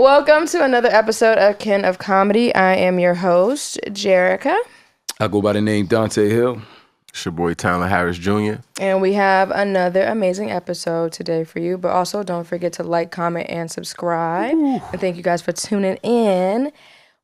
Welcome to another episode of Kin of Comedy. I am your host, Jerrica. I go by the name Dante Hill. It's your boy, Tyler Harris Jr. And we have another amazing episode today for you. But also, don't forget to like, comment, and subscribe. Ooh. And thank you guys for tuning in.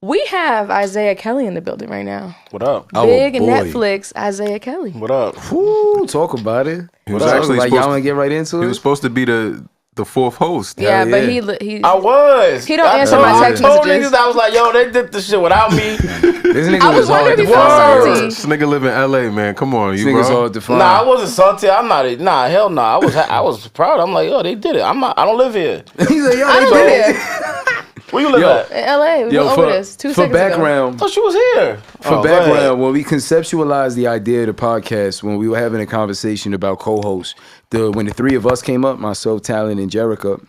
We have Isiah Kelly in the building right now. What up? Big Netflix Isiah Kelly. What up? Ooh, talk about it. He was actually like y'all want to get right into it? He was supposed to be the fourth host. Yeah, but he I was. He don't answer my text I told messages. niggas, I was like, yo, they did this shit without me. This nigga I was wondering if he felt salty. This nigga live in LA, man. Come on, This you nigga's bro. hard to find. Nah, I wasn't salty. I'm not. Nah, hell no. I was proud. I'm like, yo, they did it. I don't live here. He's like, yo, I don't they live did here. Where you live at? In LA. We went over this 2 seconds I background, thought you was here. For background, when we conceptualized the idea of the podcast, when we were having a conversation about co-hosts, when the three of us came up, myself, Talon, and Jerrica,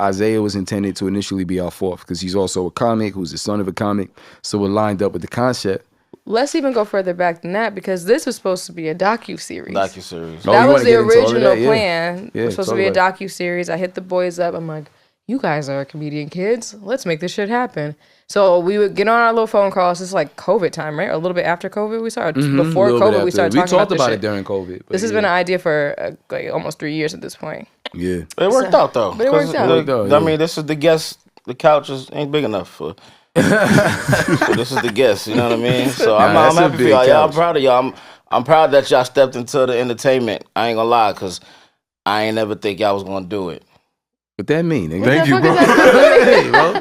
Isiah was intended to initially be our fourth because he's also a comic who's the son of a comic. So it lined up with the concept. Let's even go further back than that because this was supposed to be a docu-series. Docu-series. That was the original that? plan. Yeah, It was supposed to be a docu-series. I hit the boys up. I'm like, you guys are comedian kids. Let's make this shit happen. So we would get on our little phone calls. It's like COVID time, right? A little bit after COVID we started. Before COVID we started talking about this about shit. it during COVID. This has been an idea for like almost 3 years at this point. Yeah. It worked out though. But it worked out. I mean, this is the guest. The couch ain't big enough for. So this is the guest. You know what I mean? So I'm happy for y'all. I'm proud of y'all. I'm proud that y'all stepped into the entertainment. I ain't gonna lie, cause I ain't never think y'all was gonna do it. What that mean? Nigga? Thank you, bro.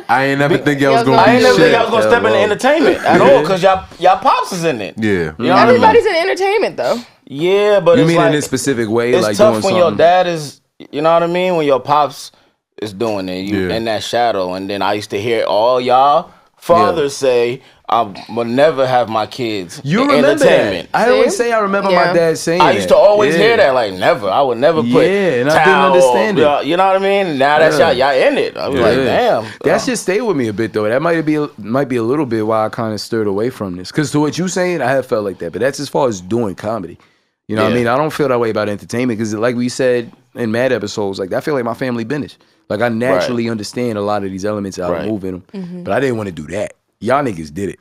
I ain't never think y'all was gonna I be ain't never shit. think y'all was gonna step into entertainment at all, cause y'all pops is in it. Yeah. You know Everybody's in entertainment though. Yeah, but You it's mean like, in a specific way? it's like tough doing when something? your dad is, you know what I mean? When your pops is doing it, you Yeah. in that shadow. And then I used to hear all y'all fathers say, I will never have my kids You in remember entertainment. that? I always say I remember my dad saying I used to always that. hear that, like, never. I would never put Yeah, and I didn't towel, understand it. You know what I mean? Now that y'all in it. I was like, damn. That shit stayed with me a bit though. That might be a little bit why I kind of stirred away from this. Because to what you saying, I have felt like that. But that's as far as doing comedy. You know what I mean? I don't feel that way about entertainment because like we said in Mad episodes, like I feel like my family business. Like I naturally understand a lot of these elements out of moving them. But I didn't want to do that. Y'all niggas did it.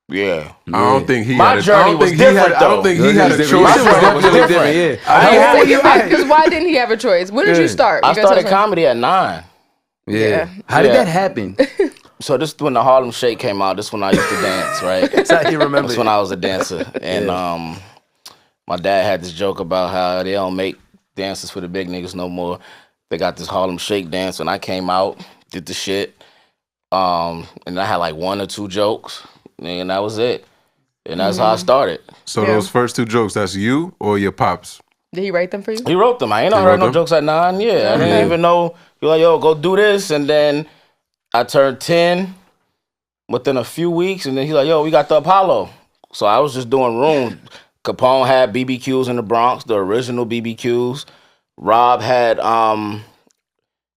Yeah. I don't think he My had journey was different, I don't think he had a choice. My journey was different. Yeah. Because why didn't he have a choice? When did you start? I started comedy at 9. Yeah. How did that happen? So this is when the Harlem Shake came out. This is when I used to dance, right? That's how you remember. That's when I was a dancer. And my dad had this joke about how they don't make dances for the big niggas no more. They got this Harlem Shake dance when I came out, did the shit. And I had like 1 or 2 jokes. And that was it. And that's how I started. So those first 2 jokes, that's you or your pops? Did he write them for you? He wrote them. I ain't heard no jokes at 9. Yeah, I didn't even know. You're like, yo, go do this. And then I turned 10 within a few weeks. And then he's like, yo, we got the Apollo. So I was just doing rooms. Capone had BBQs in the Bronx, the original BBQs. Rob had,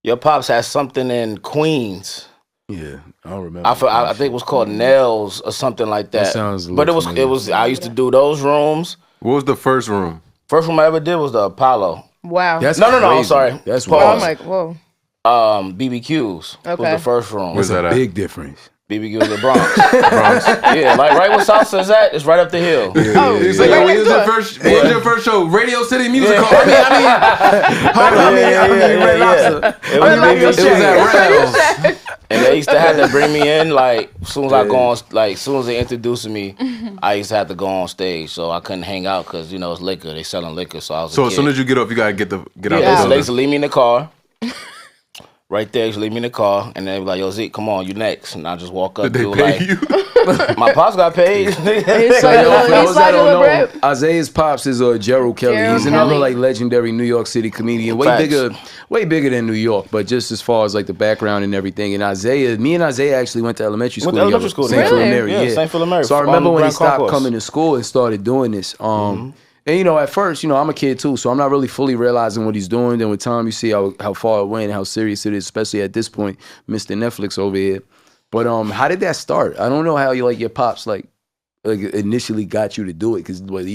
your pops had something in Queens. Yeah, I don't remember. I think it was called Nails or something like that. That sounds a but it little was. I used to do those rooms. What was the first room? First room I ever did was the Apollo. Wow. That's No, I'm crazy. sorry. That's Pause. I'm wild. like, whoa. BBQs was Okay. the first room. Where's that at? Big difference. BBQs in the Bronx. Yeah, like right where Salsa is at, it's right up the hill. Oh, He's like, right yo, next door. what was your first show? Radio City Music Hall. It was at Rails. And they used to have to bring me in, like, as soon as I go on, like, as soon as they introduced me, I used to have to go on stage, so I couldn't hang out because, you know, it's liquor. They selling liquor, so I was So a as kid. soon as you get up, you gotta get out Yeah, the they building. used to leave me in the car. Right there, just leave me in the car, and they be like, yo, Zeke, come on, you next. And I just walk up, Did they do pay like, you? my pops got paid. He's For like, those that don't know, bread. Isaiah's pops is Gerald Kelly. Gerald He's another Kelly. like legendary New York City comedian, Facts. way bigger than New York. But just as far as like the background and everything, and me and Isaiah actually went to elementary school. Went to elementary school St. together. Philip Mary, Yeah, St. Philip Mary. So I On remember the when he Grand stopped Concourse. coming to school and started doing this. And you know, at first, you know, I'm a kid too, so I'm not really fully realizing what he's doing. Then with time, you see how far it went, how serious it is, especially at this point, Mr. Netflix over here. But how did that start? I don't know how your pops like initially got you to do it because one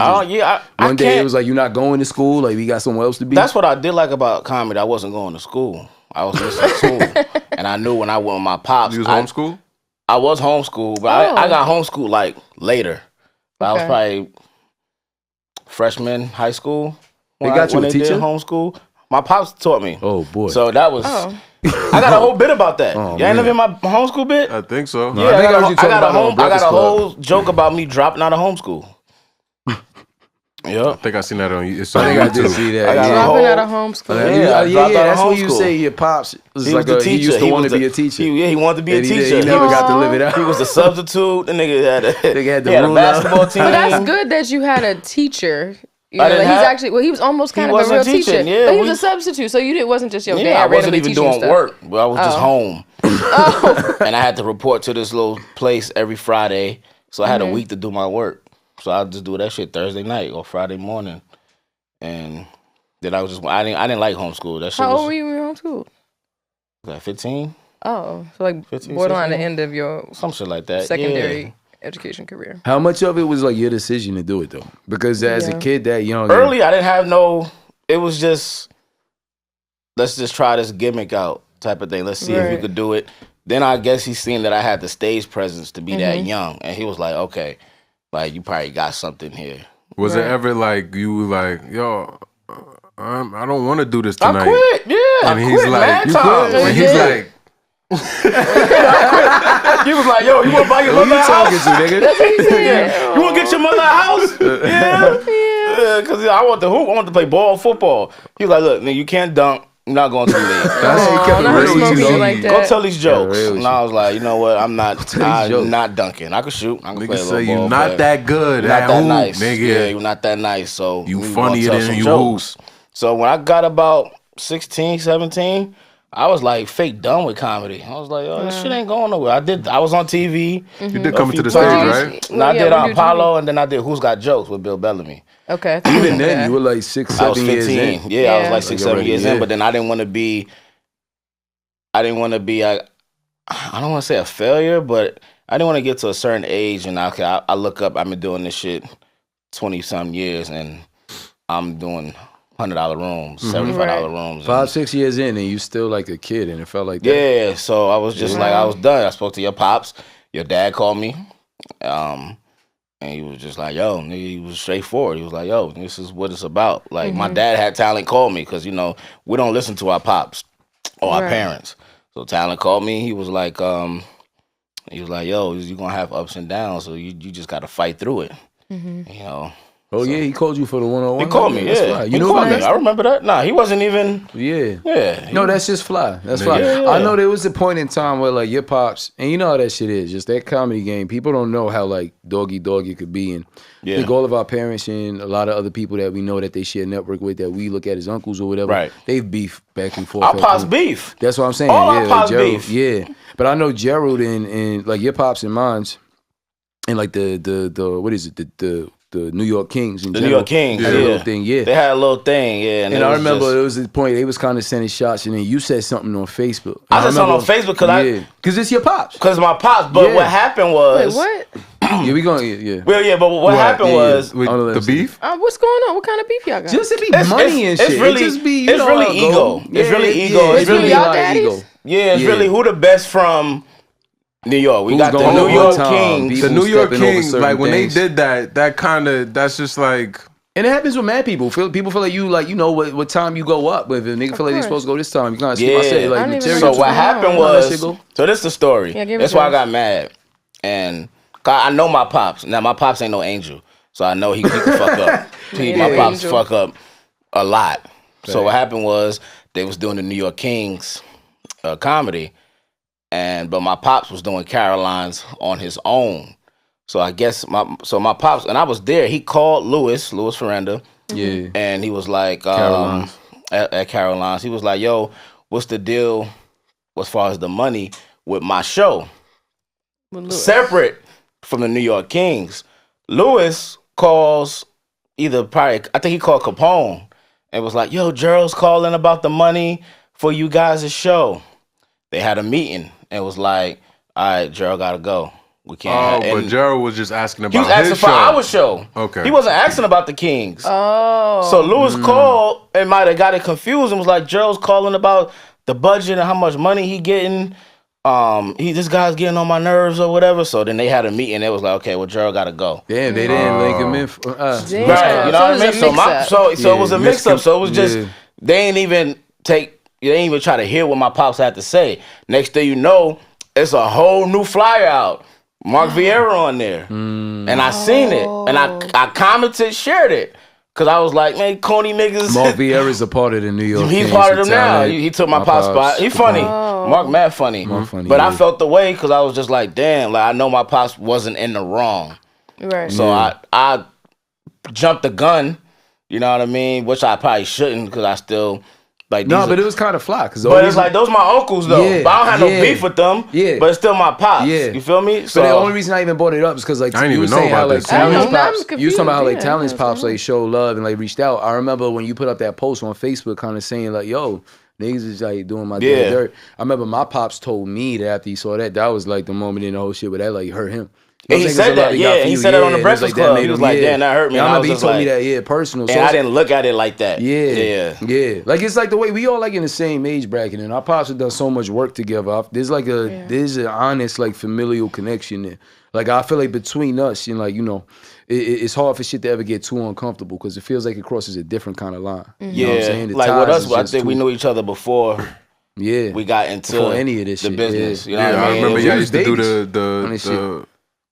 day it was like you're not going to school, like we got somewhere else to be. That's what I did like about comedy. I wasn't going to school. I was missing school. And I knew when I went with my pops. You was homeschooled? I was homeschooled, but I got homeschooled like later. I was probably freshman high school. They got you a teacher? Did homeschool. My pops taught me. Oh boy! So that was. I got a whole bit about that. Y'all ain't never in my homeschool bit? I think so. Yeah, I got a whole joke about me dropping out of homeschool. Yeah, I think I seen that on you. I think I did see that. Dropping out of homeschool. Yeah, that's when you say your pops was like a teacher. He used to want to be a teacher. He wanted to be a teacher. He never got to live it out. He was a substitute. The nigga had a basketball team. But that's good that you had a teacher. You know, he was almost kind of a real teacher. Yeah, but he was a substitute, so it wasn't just your dad. I wasn't even doing work, but I was just home. And I had to report to this little place every Friday, so I had a week to do my work. So I'd just do that shit Thursday night or Friday morning, and then I didn't like homeschool. That shit. How old were you when you were homeschooled? Like 15. Oh, so like 15, borderline 16? The end of your some shit like that secondary education career. How much of it was like your decision to do it though? Because as a kid, that young, early, I didn't have no. It was just let's just try this gimmick out type of thing. Let's see if we could do it. Then I guess he seen that I had the stage presence to be that young, and he was like, okay. Like, you probably got something here. Was it ever like, you were like, yo, I don't want to do this tonight. I quit, yeah. And he's like, you quit. And he's like, he was like, yo, you want to buy your mother a house? That's what he said. You want to get your mother a house? Yeah. Because I want to hoop. I want to play ball, football. He was like, look, nigga, you can't dunk. I'm not going to the league. Go tell these jokes. And I was like, you know what? I'm not dunking. I can shoot. I can play a little ball. You're not that good. Not that nice. Nigga. Yeah, you're not that nice. So you funnier than you jokes. So when I got about 16, 17, I was like fake done with comedy. I was like, oh, this shit ain't going nowhere. I was on TV. You did Coming to the Stage, right? And I did Apollo, and then I did Who's Got Jokes with Bill Bellamy. Okay. Even then, you were like 6, 7 years in. Yeah, I was like 6, 7 years in, but then I didn't want to be, I don't want to say a failure, but I didn't want to get to a certain age and I look up, I've been doing this shit 20-some years and I'm doing $100 rooms, $75 rooms. 5, 6 years in and you still like a kid and it felt like that. Yeah, so I was just like, I was done. I spoke to your pops. Your dad called me. And he was just like, yo, nigga, he was straightforward. He was like, yo, this is what it's about. Like, my dad had Talent call me because, you know, we don't listen to our pops or our parents. So Talent called me. He was like, yo, you're going to have ups and downs, so you just got to fight through it, you know. Oh, yeah, he called you for the one-on-one? He called me, yeah. You know called me. I remember that. Nah, he wasn't even... Yeah. Yeah. No, that's just fly. That's fly. Yeah. I know there was a point in time where, like, your pops... And you know how that shit is. Just that comedy game. People don't know how, like, doggy it could be. And I think all of our parents and a lot of other people that we know that they share network with, that we look at as uncles or whatever, they've beefed back and forth. Our pops beef. That's what I'm saying. All our pops Gerald, beef. Yeah. But I know Gerald and like, your pops and mine's and, like, the what is it? The New York Kings. The New York Kings, had a little thing, They had a little thing, And I remember it was the point they was kind of sending shots, and then you said something on Facebook. I said something on Facebook because it's your pops. Because my pops. But what happened was, wait, what? We going, Well, yeah, but what happened was the beef. What's going on? What kind of beef y'all got? Just to be money and shit. It's really ego. It's really ego. It's really y'all daddies. Yeah, it's really who the best from New York. We got the New York Kings. The New York Kings, like when they did that, that's just like. And it happens with mad people. People feel like you know what time you go up. But if a nigga feel like they're supposed to go this time, you kind of skip. I said like material. So what happened was, so this is the story. That's why I got mad. And I know my pops. Now my pops ain't no angel, so I know he can fuck up. My pops fuck up a lot. So what happened was they was doing the New York Kings comedy. But my pops was doing Caroline's on his own. So I guess my pops, and I was there, he called Louis Ferrenda. Yeah. And he was like, at Caroline's, he was like, yo, what's the deal as far as the money with my show? Separate from the New York Kings. Louis calls I think he called Capone and was like, yo, Gerald's calling about the money for you guys' show. They had a meeting. And was like, all right, Gerald gotta go. We can't. But Gerald was just asking about he was asking his for show. Our show. Okay. He wasn't asking about the Kings. Oh. So Louis called and might have got it confused and was like, Gerald's calling about the budget and how much money he getting. This guy's getting on my nerves or whatever. So then they had a meeting. It was like, okay, well, Gerald got to go. Damn, they didn't link him in. Right, you know what I mean? So it was a mix up. So it was just they ain't even try to hear what my pops had to say. Next thing you know, it's a whole new flyer out. Mark Vieira on there. And I seen it. And I commented, shared it. Cause I was like, man, corny niggas. Mark Vieira's a part of the New York. He's part of them now. He took my pop's spot. He funny. Mark mad funny. But I felt the way because I was just like, damn, like I know my pops wasn't in the wrong. Right. So I jumped the gun. You know what I mean? Which I probably shouldn't because I still like. But it was kind of fly. But it's like those my uncles though. Yeah, but I don't have no beef with them. Yeah. But it's still my pops. Yeah. You feel me? So the only reason I even brought it up is because like I didn't even know about this. Talon's pops. You was talking about how like Talon's pops like show love and like reached out. I remember when you put up that post on Facebook, kind of saying like, "Yo, niggas is like doing my dad dirt." I remember my pops told me that after he saw that was like the moment in the whole shit where that like hurt him. And he said that, he said it on the Breakfast Club. He was like, damn, that hurt me. I remember he told me that, personal. And I didn't look at it like that. Yeah. Like, it's like the way we all like in the same age bracket, and our pops have done so much work together. There's like there's an honest, like, familial connection there. Like, I feel like between us, and like, you know, it's hard for shit to ever get too uncomfortable because it feels like it crosses a different kind of line. You know what I'm saying? Like with us, I think we knew each other before. We got into any of this the shit. business. You know what I mean? remember y'all used to do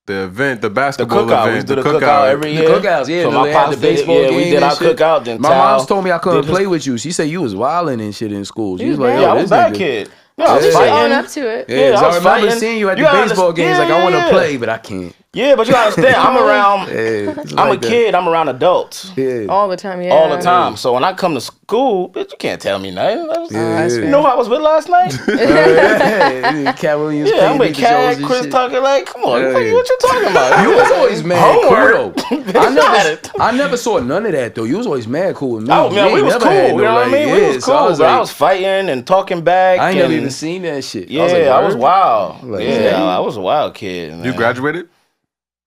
the event, the basketball event, we do the cookout every year. The cookouts, so my pops did, we did our cookout. Then my mom's told me I couldn't play with you. She said you was wilding and shit in school. She was like, I was a bad kid. No, I was fighting up to it. Yeah, I remember seeing you at the baseball games. Like, I want to play, but I can't. Yeah, but you understand, I'm around. I'm a kid. I'm around adults. All the time. All the time. So when I come to school, bitch, you can't tell me nothing. You know who I was with last night? Cat Williams. Yeah, I'm with Cat, Chris Tucker. Like, come on, what you talking about? You was always mad cool though. I never saw none of that though. You was always mad cool with me. Oh man, we was cool. You know what I mean? We was cool. But I was fighting and talking back. I ain't never even seen that shit. Yeah, I was wild. Yeah, I was a wild kid. You graduated?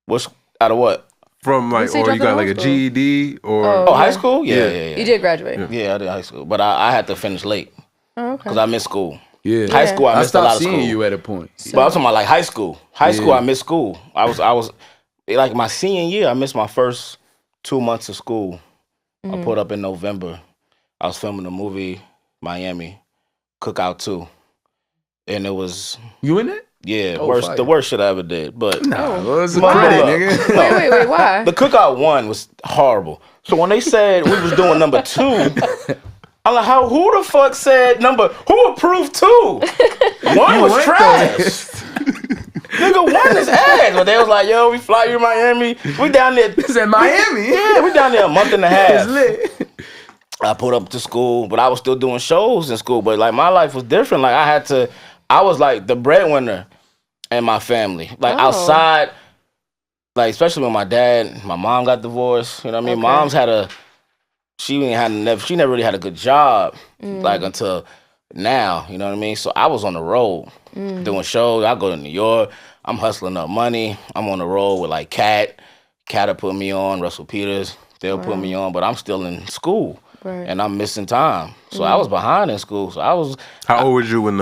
What's out of what? From like, or you got like a GED or high school? Yeah. You did graduate. Yeah, I did high school, but I had to finish late because I missed school. Yeah, high school I missed a lot of school. I stopped seeing you at a point. But I'm talking about like high school. High school I missed school. I was like my senior year. I missed my first 2 months of school. I put up in November. I was filming a movie, Miami, Cookout 2, and it was you in it. Yeah, the worst shit I ever did. But it was a credit, nigga. Wait, why? The Cookout 1 was horrible. So when they said we was doing number 2, I'm like, who the fuck said who approved 2? 1 was trash. Nigga, 1 is ass. But they was like, yo, we fly you to Miami. We down there. Is that Miami? Yeah, we down there a month and a half. It's lit. I put up to school, but I was still doing shows in school. But like my life was different. Like I was like the breadwinner in my family. Like outside, like especially when my mom got divorced. You know what I mean? Mom's she never really had a good job like until now. You know what I mean? So I was on the road doing shows. I go to New York. I'm hustling up money. I'm on the road with like Cat will put me on, Russell Peters. They'll put me on, but I'm still in school and I'm missing time. So I was behind in school. So I was. How old was you when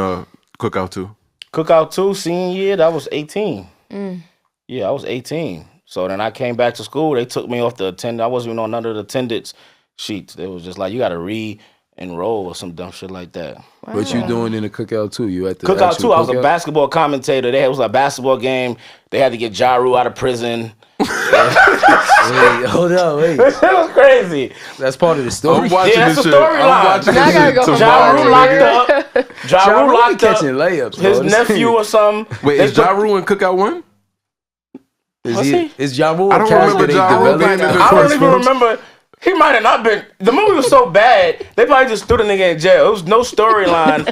Cookout 2? Cookout 2, senior year, that was 18. Yeah, I was 18. So then I came back to school. They took me off the attendance. I wasn't even on none of the attendance sheets. They was just like, you got to re-enroll or some dumb shit like that. Wow. What you doing in the Cookout 2? You at the Cookout 2, I was a basketball commentator. It was a basketball game. They had to get Ja Rule out of prison. Wait, hold on, wait. It was crazy. That's part of the story. That's the storyline. Now I gotta go Ja Rule locked up. Ja Rule locked up. Catching layups. His nephew or something. Wait, is Ja Rule in Cookout 1? Is Ja Rule? I don't remember Ja Rule being in the I don't even remember. He might have not been. The movie was so bad, they probably just threw the nigga in jail. It was no storyline.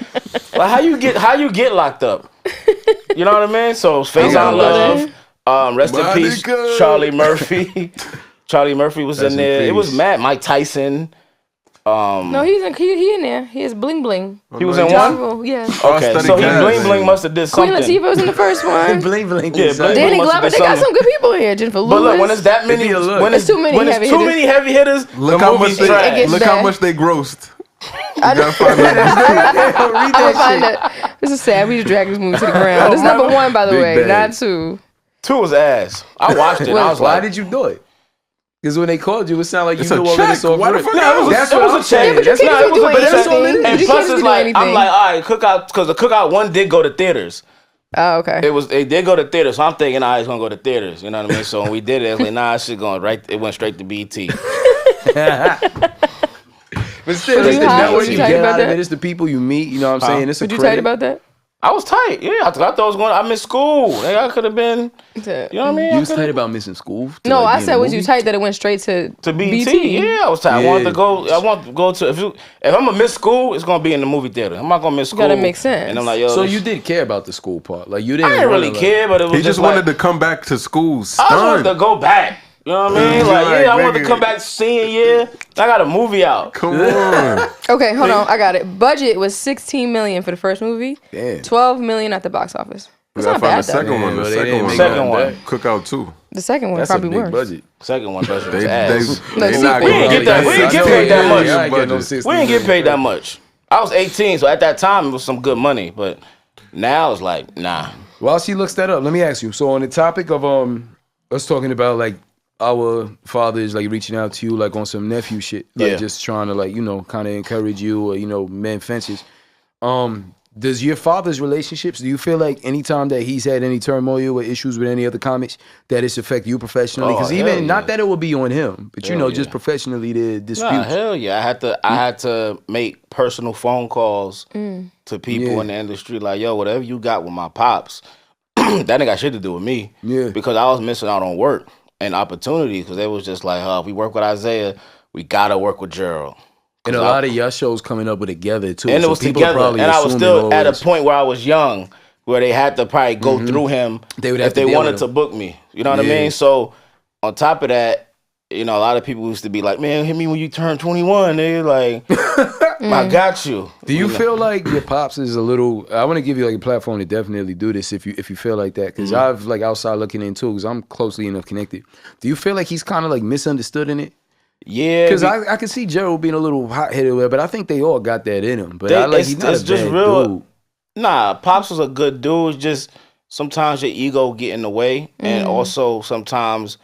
Like how you get locked up? You know what I mean? So Face on Love. Rest in peace, Charlie Murphy. Charlie Murphy was in there. It was mad. Mike Tyson. No, he in there. He is Bling Bling. He was in one? Yeah. Okay, so he Bling Bling must have did something. Queen Latifah was in the first one. Bling Bling. Yeah, Danny Glover. They got some good people in here. Jennifer Lewis. But look, when it's that many, when it's too many heavy hitters, look how much they grossed. gotta find that. I'm gonna find that. This is sad. We just dragged this movie to the ground. This is number 1, by the Big way, bag. not 2. 2 was ass. I watched it. And I was Why like, did you do it? Because when they called you, it sounded like you It's a knew already. check. So Why the fuck? no, That's it what was I'm a saying. check. That's You not. can't do But that's all it anything. is. And You plus, can't it's do like anything. I'm like, all right, cookout, because the cookout 1 did go to theaters. Oh, okay. It did go to theaters, so I'm thinking, it's gonna go to theaters. You know what I mean? So when we did it, I was like, nah, shit going right. It went straight to BT. But still, Was it's you the high? network Was you you tight get about out of that? it. It's the people you meet. You know what I'm saying? It's a Would you credit. tight about that? I was tight. Yeah, I thought I was going. I missed school. Like, I could have been. You know what I mean? You was tight about missing school? to, No, like, I be in said, a was you movie? tight that it went straight to BT. BT? Yeah, I was tight. I wanted to Yeah. go. I want to go to. If I'm gonna miss school, it's gonna be in the movie theater. I'm not gonna miss school. Gotta make sense. And I'm like, yo. So this- you did care about the school part. Like, you didn't I didn't wanna, really like- care, but it was He just like, wanted to come back to school. I just wanted to go back. You know what I mean? Like, Like, I wanted to nigga. come back senior year. I got a movie out. Come on. Okay, hold on. I got it. Budget was $16 million for the first movie. Damn. $12 million at the box office. It's I not found bad the second though. one. Yeah, The they second didn't one. make Second nothing one. back. Cookout 2. The second one That's a probably big worse. budget. Second one budget They was ass. they No, not we gonna didn't get that- we didn't get paid that much. I ain't get no Budget. 60 We didn't get million. paid that much. I was 18, so at that time it was some good money. But now it's like, nah. While she looks that up, let me ask you. So on the topic of us talking about like our fathers like reaching out to you like on some nephew shit, like Yeah. just trying to like, you know, kind of encourage you or, mend fences. Does your father's relationships, do you feel like anytime that he's had any turmoil or issues with any other comics that it's affect you professionally? Oh, Because hell even, not yeah. that it would be on him, but Hell just yeah. professionally the disputes. Nah, hell yeah. I had to make personal phone calls to people Yeah. in the industry like, yo, whatever you got with my pops, that ain't got shit to do with me. Yeah. Because I was missing out on work and opportunities because they was just like, if we work with Isaiah, we gotta work with Gerald. And a lot of your shows coming up with together too. And it so was people together. probably And I was assuming still at a always- point where I was young, where they had to probably go through him They would have if to they deal wanted with to him. book me. You know what I Yeah. mean? So on top of that, a lot of people used to be like, man, hit me when you turn 21. They're like, I got you. Do you feel like your pops is a little? I want to give you like a platform to definitely do this if you feel like that, because I've like outside looking in too, because I'm closely enough connected. Do you feel like he's kind of like misunderstood in it? Yeah. Because I can see Gerald being a little hot headed, but I think they all got that in him. But he's not it's a just bad real. dude. Nah, Pops was a good dude. It's just sometimes your ego get in the way, and also sometimes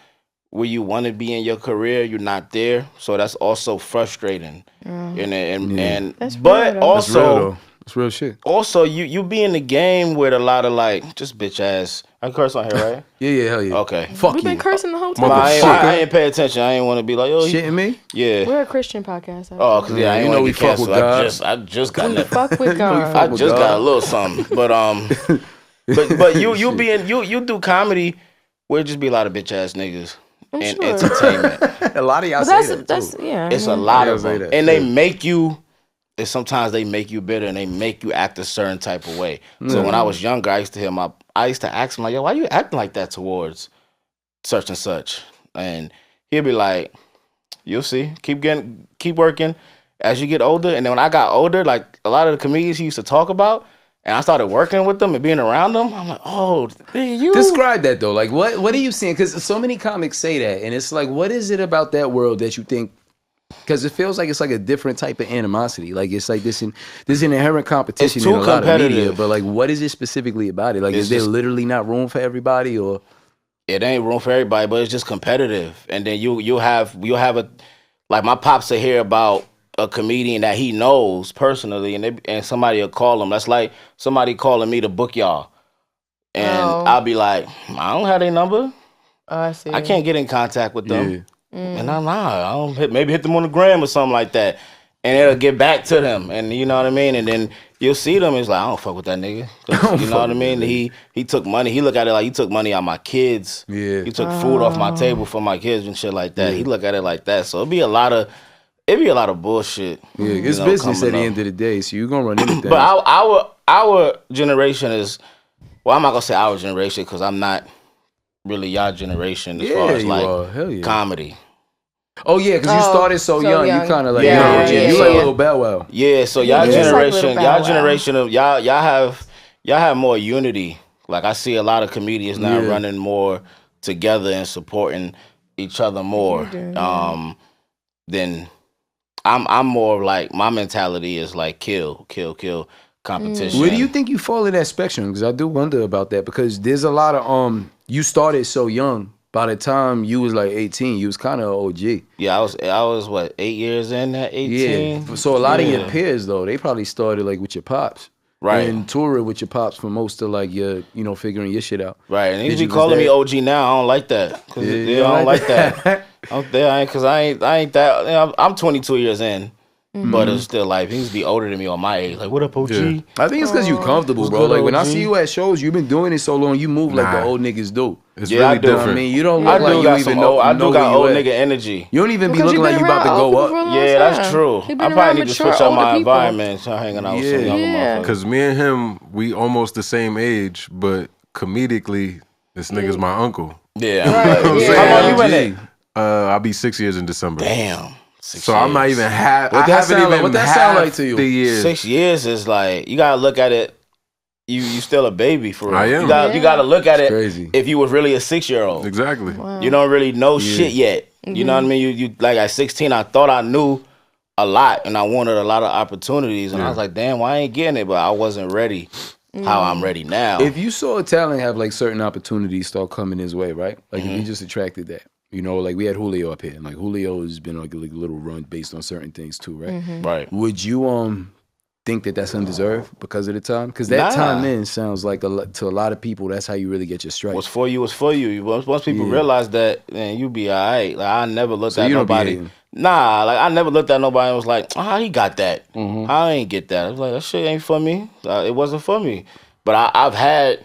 where you want to be in your career, you're not there. So that's also frustrating. And That's but real, though. That's real also though. That's real shit. also you be in the game with a lot of like just bitch ass. I curse on here, right? Yeah, hell yeah. Okay. Fuck We've you. been cursing the whole time. I ain't pay attention. I ain't want to be like, Shitting me? yeah. We're a Christian podcast. Oh, cause yeah, I ain't you know want to we get fuck with canceled. God. I just got that. Fuck with God. I with just God. got a little something, but you do comedy where it just be a lot of bitch ass niggas I'm and sure. entertainment. A lot of y'all But say that that's too. yeah. It's a mhm. lot Yeah, of say them, that, and they yeah. make you. And sometimes they make you bitter and they make you act a certain type of way. So when I was younger, I used to ask him like, yo, why you acting like that towards such and such? And he'll be like, you'll see, keep working as you get older. And then when I got older, like a lot of the comedians he used to talk about, and I started working with them and being around them, I'm like, oh, you. Describe that though. Like, what are you seeing? Because so many comics say that, and it's like, what is it about that world that you think? Because it feels like it's like a different type of animosity. Like it's like this inherent competition It's in too a lot of media. competitive. But like, what is it specifically about it? Like, It's is there just- literally not room for everybody, or? It ain't room for everybody, but it's just competitive. And then you'll have a like my pops will hear about a comedian that he knows personally, and somebody will call him. That's like somebody calling me to book y'all, and Oh. I'll be like, I don't have their number. Oh, I see. I can't get in contact with them. Yeah. And I don't maybe hit them on the gram or something like that, and it'll get back to them. And you know what I mean. And then you'll see them. It's like, I don't fuck with that nigga. 'Cause you know what I mean. He took money. He look at it like, you took money out my kids. Yeah. You took food off my table for my kids and shit like that. He look at it like that. So it'd be a lot of bullshit. Yeah, it's you know, business at coming the up. end of the day, so you're gonna run into things. But our generation is, well, I'm not gonna say our generation because I'm not really y'all generation as far as you like are. Hell yeah. comedy. Oh yeah, because you Oh, started so so young. young. You kind of like, Yeah, you yeah, like yeah. Little Bow Wow. Yeah, so Yeah, y'all it's like Little generation, Bow y'all Wow. generation of y'all have more unity. Like I see a lot of comedians now Yeah. running more together and supporting each other more. You do, yeah. Than I'm more like my mentality is like kill competition. Where do you think you fall in that spectrum? Because I do wonder about that. Because there's a lot of you started so young. By the time you was like 18, you was kind of OG. Yeah, I was what 8 years in at 18. Yeah. So a lot of your peers though, they probably started like with your pops. Right. And touring with your pops for most of like your, figuring your shit out. Right. And they be calling me OG now. I don't like that. Cause I don't like that. Because I ain't that. I'm 22 years in. But it's still like, he needs to be older than me or my age. Like, what up, OG? Yeah. I think it's because you comfortable, bro. Like, when I see you at shows, you've been doing it so long, you move like the old niggas do. It's really different. I mean, you don't look like you even know. I do got old nigga energy. You don't even be looking like you about to go up. Yeah, that's true. I probably need to switch up my environment, so hanging out with some younger motherfuckers. Because me and him, we almost the same age, but comedically, this nigga's my uncle. Yeah. Right. How long you in it? I'll be 6 years in December. Damn. So I'm not even half. What that sound like to you? The years. 6 years is like, you gotta look at it. You still a baby for real. I am. You gotta look at it crazy. if you was really a 6-year-old. Exactly. Wow. You don't really know shit yet. You know what I mean? You like at 16, I thought I knew a lot and I wanted a lot of opportunities. And I was like, damn, why I ain't getting it? But I wasn't ready how I'm ready now. If you saw a talent have like certain opportunities start coming his way, right? Like if you just attracted that. Like we had Julio up here, and like Julio has been like a little run based on certain things too, right? Right. Would you think that that's undeserved because of the time? Because that time in sounds like to a lot of people, that's how you really get your strike. What's for you is for you. Once people realize that, man, you be all right. Like I never looked at nobody. Nah, like I never looked at nobody and was like, oh, how he got that? I ain't get that. I was like, that shit ain't for me. It wasn't for me. But I've had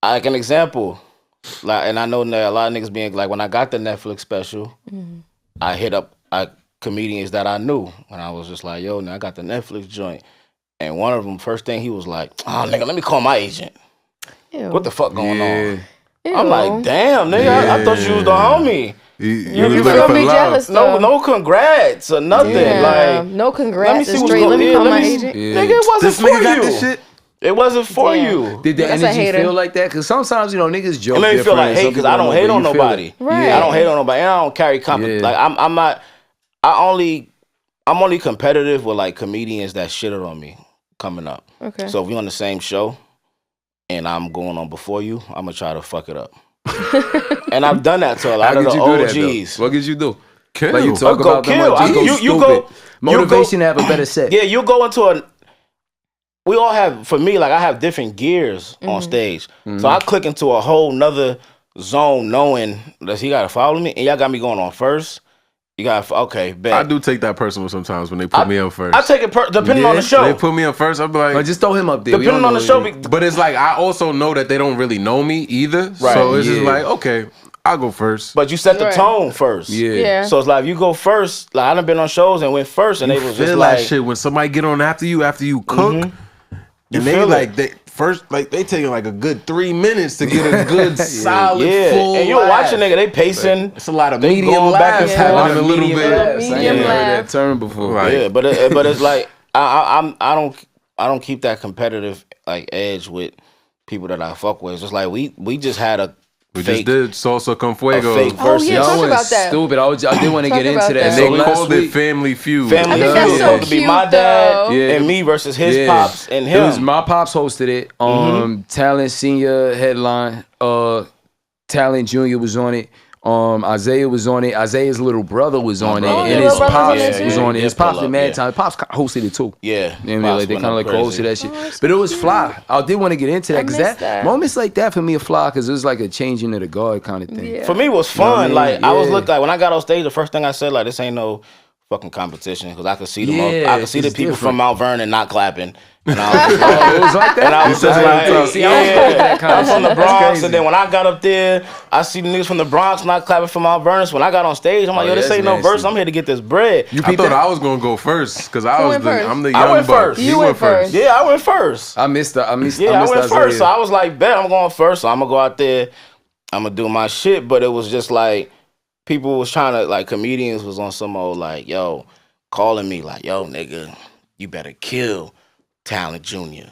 like an example. Like, and I know that a lot of niggas being like, when I got the Netflix special, I hit up comedians that I knew, and I was just like, yo, now I got the Netflix joint, and one of them, first thing he was like, oh nigga, let me call my agent. Ew. What the fuck going on? Ew. I'm like, damn, nigga, I thought you was the homie. You feel me jealous though. No congrats or nothing. Like no congrats. Let me call my agent. Nigga, it wasn't for you. It wasn't for you. Did the energy feel like that? Because sometimes, niggas joke. It made me feel like hate because I don't hate on nobody. Right. I don't hate on nobody. And I don't carry Like I'm not. I'm only competitive with like comedians that shitted on me coming up. Okay. So if you're on the same show and I'm going on before you, I'm gonna try to fuck it up. And I've done that to a lot of the OGs. What could you do? Kill. Like you talk about kill. You go motivation to have a better set. Yeah, you go into a. We all have, for me, like I have different gears on stage. So I click into a whole nother zone knowing that he got to follow me. And y'all got me going on first. You got to, okay, bet. I do take that personal sometimes when they put me on first. I take it depending on the show. They put me on first, I'll be like. Just throw him up there. Depending on the show. But it's like, I also know that they don't really know me either. Right. So it's just like, okay, I'll go first. But you set the tone first. Yeah. So it's like, if you go first, like I done been on shows and went first and they was just like. Shit when somebody get on after you cook. And they like they taking like a good 3 minutes to get a good solid full. And you're watching nigga, they pacing. It's a lot of medium back and forth, a medium laughs. Medium I never heard laugh. that term before. Right. Yeah, but it's like I don't keep that competitive like edge with people that I fuck with. It's just like we just had a. We just did Salsa con Fuego. Versus. Talk about that. Stupid. I didn't want to get into that. And they called it Family Feud. Family Feud. that's so Supposed to be my dad cute, and me versus his pops and him. It was my pops hosted it. Talent Senior headline. Talent Junior was on it. Isiah was on it. Isaiah's little brother was on it, and his pops was on it. His pops did mad time. Pops hosted it too. Yeah, you know what I mean? Like they kind of like hosted that shit. But it was fly. I did want to get into that because that moments like that for me are fly because it was like a changing of the guard kind of thing. Yeah. For me, it was fun. You know I mean? I was looking like when I got on stage, the first thing I said like, this ain't no fucking competition because I could see them. I could see the people from Mount Vernon not clapping. And I was like, it was like that. And I was just like, I'm from the Bronx, and then when I got up there, I see the niggas from the Bronx not clapping for Mount Vernon. So when I got on stage, I'm like, yo, this ain't no verse. I'm here to get this bread. I thought I was gonna go first because I'm the young I went buck. first. You went first. Yeah, I went first. I missed I went first. So I was like, bet I'm going first. So I'm gonna go out there. I'm gonna do my shit. But it was just like people was trying to like comedians was on some old like, yo, calling me like, yo, nigga, you better kill Talent Junior.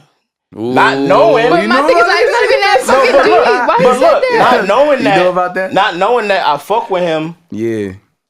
Ooh. Not knowing. But my thing is like, it's not even that fucking deep. Why you said that? Not knowing that. You know about that? Not knowing that I fuck with him. Yeah.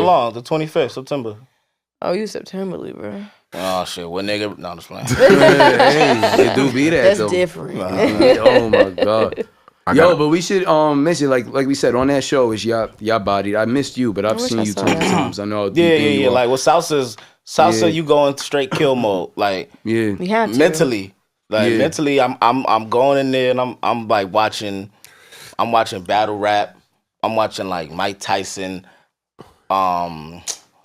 not long, the 25th September. Oh, you September Libra. Oh shit, what nigga? No, I'm just playing. Hey, it do be that That's though. different. Oh my god. But we should mention like we said on that show is y'all bodied. I missed you, but I've seen you tons of times. I know. Yeah. Like with salsa, you going straight kill mode. Like We have to. mentally, mentally, I'm going in there and I'm like watching. I'm watching battle rap. I'm watching like Mike Tyson.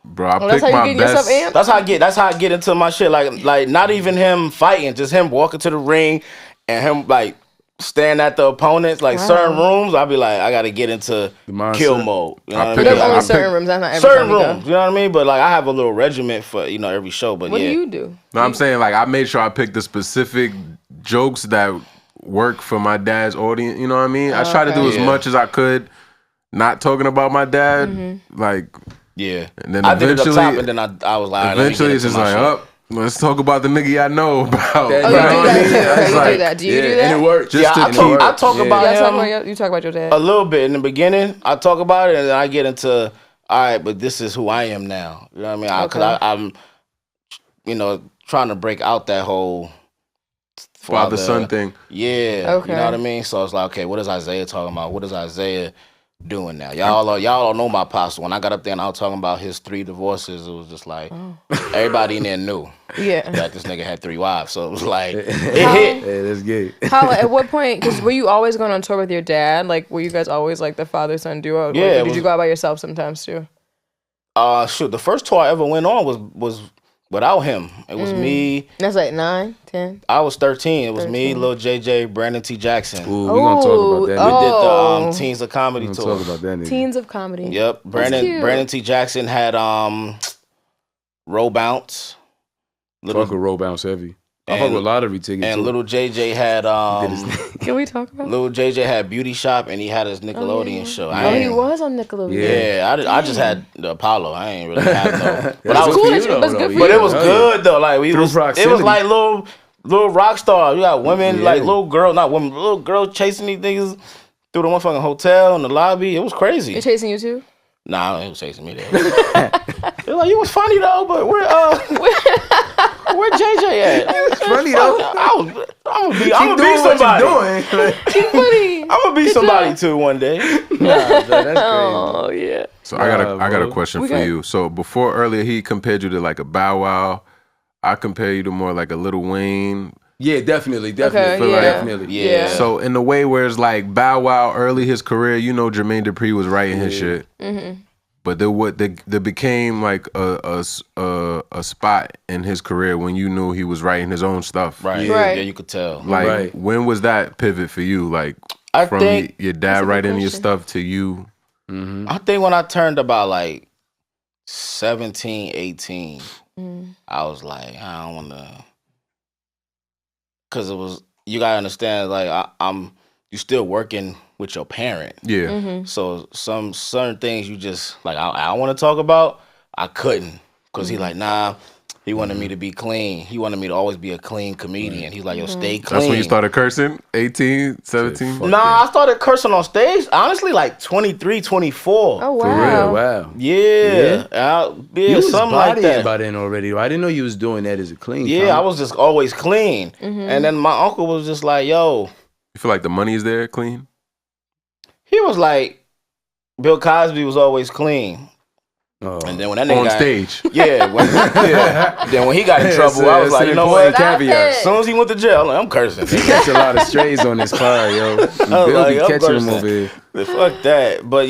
Bro, I that's pick how my you get yourself best. amped? That's how I get into my shit. Like not even him fighting, just him walking to the ring and him like staring at the opponents. Like certain rooms, I'll be like, I gotta get into kill mode. You know what I mean? There's only certain rooms. That's not every certain time you go. rooms. You know what I mean? But like I have a little regiment for every show. But What do you do? No, I'm saying like I made sure I picked the specific jokes that work for my dad's audience. You know what I mean? I try to do as much as I could, not talking about my dad. Like. Yeah, and then I did it up eventually, top, and then I was like, eventually it's just like, let's talk about the nigga I know about. Oh, you do that. Do you do that? And it works. I talk about him. You talk about your dad a little bit in the beginning. I talk about it, and then I get into all right, but this is who I am now. You know what I mean? Because I'm, trying to break out that whole father son thing. Yeah. Okay. You know what I mean? So it's like, okay, what is Isaiah talking about? What is Isaiah doing now? Y'all don't know my pops. When I got up there and I was talking about his 3 divorces, it was just like everybody in there knew that this nigga had 3 wives. So it was like it hit. Hey, that's gay. At what point? Because were you always going on tour with your dad? Like, were you guys always like the father son duo? Yeah. Or did you go out by yourself sometimes too? Shoot, the first tour I ever went on was without him. It was me. That's like 9, 10. I was 13. It was me, Lil JJ, Brandon T. Jackson. Ooh, we're gonna talk about that. We did the Teens of Comedy tour. Talk about that nigga. Teens of Comedy. Yep. Brandon T. Jackson had Roll Bounce. Fuck with Roll Bounce heavy. I fuck with lottery tickets. And Little JJ had Can we talk about? Little JJ had Beauty Shop and he had his Nickelodeon show. He was on Nickelodeon. Yeah, I just had the Apollo. I ain't really have no. But I was cool. good for you. But it was good though. Like it was like little rock star. You got women like little girls chasing these niggas through the motherfucking hotel in the lobby. It was crazy. They chasing you too? Nah, it was chasing me there. They're like, you was funny though, but where JJ at? It's funny though. I'm gonna be somebody. Keep funny. I'm gonna be somebody too one day. Nah, that's crazy. Oh yeah. So I got a question for you. So before earlier he compared you to like a Bow Wow. I compare you to more like a Lil Wayne. Yeah, definitely. Definitely. Yeah. So in the way where it's like Bow Wow early his career, Jermaine Dupri was writing his shit. Mm-hmm. But there became like a spot in his career when you knew he was writing his own stuff. Right. Yeah, you could tell. Like when was that pivot for you? Like your dad writing your stuff to you? Mm-hmm. I think when I turned about like 17, 18, I was like, I don't want to. Because it was, you gotta understand, like you still working with your parent. Yeah. Mm-hmm. So some certain things you just like I want to talk about. I couldn't because he like he wanted me to be clean. He wanted me to always be a clean comedian. He's like, yo, stay clean. That's when you started cursing? 18, 17? Nah, I started cursing on stage. Honestly, like 23, 24. Oh wow. For real, wow. Yeah. You was something like that. by then already. I didn't know you was doing that as a clean. Yeah, I was just always clean. Mm-hmm. And then my uncle was just like, yo. You feel like the money is there clean? He was like, Bill Cosby was always clean. Oh. And then when that nigga on stage. Then when he got in trouble, I was like, you know what? As soon as he went to jail, I'm cursing. He catch a lot of strays on this car, yo. Bill be catching him over here. Fuck that. But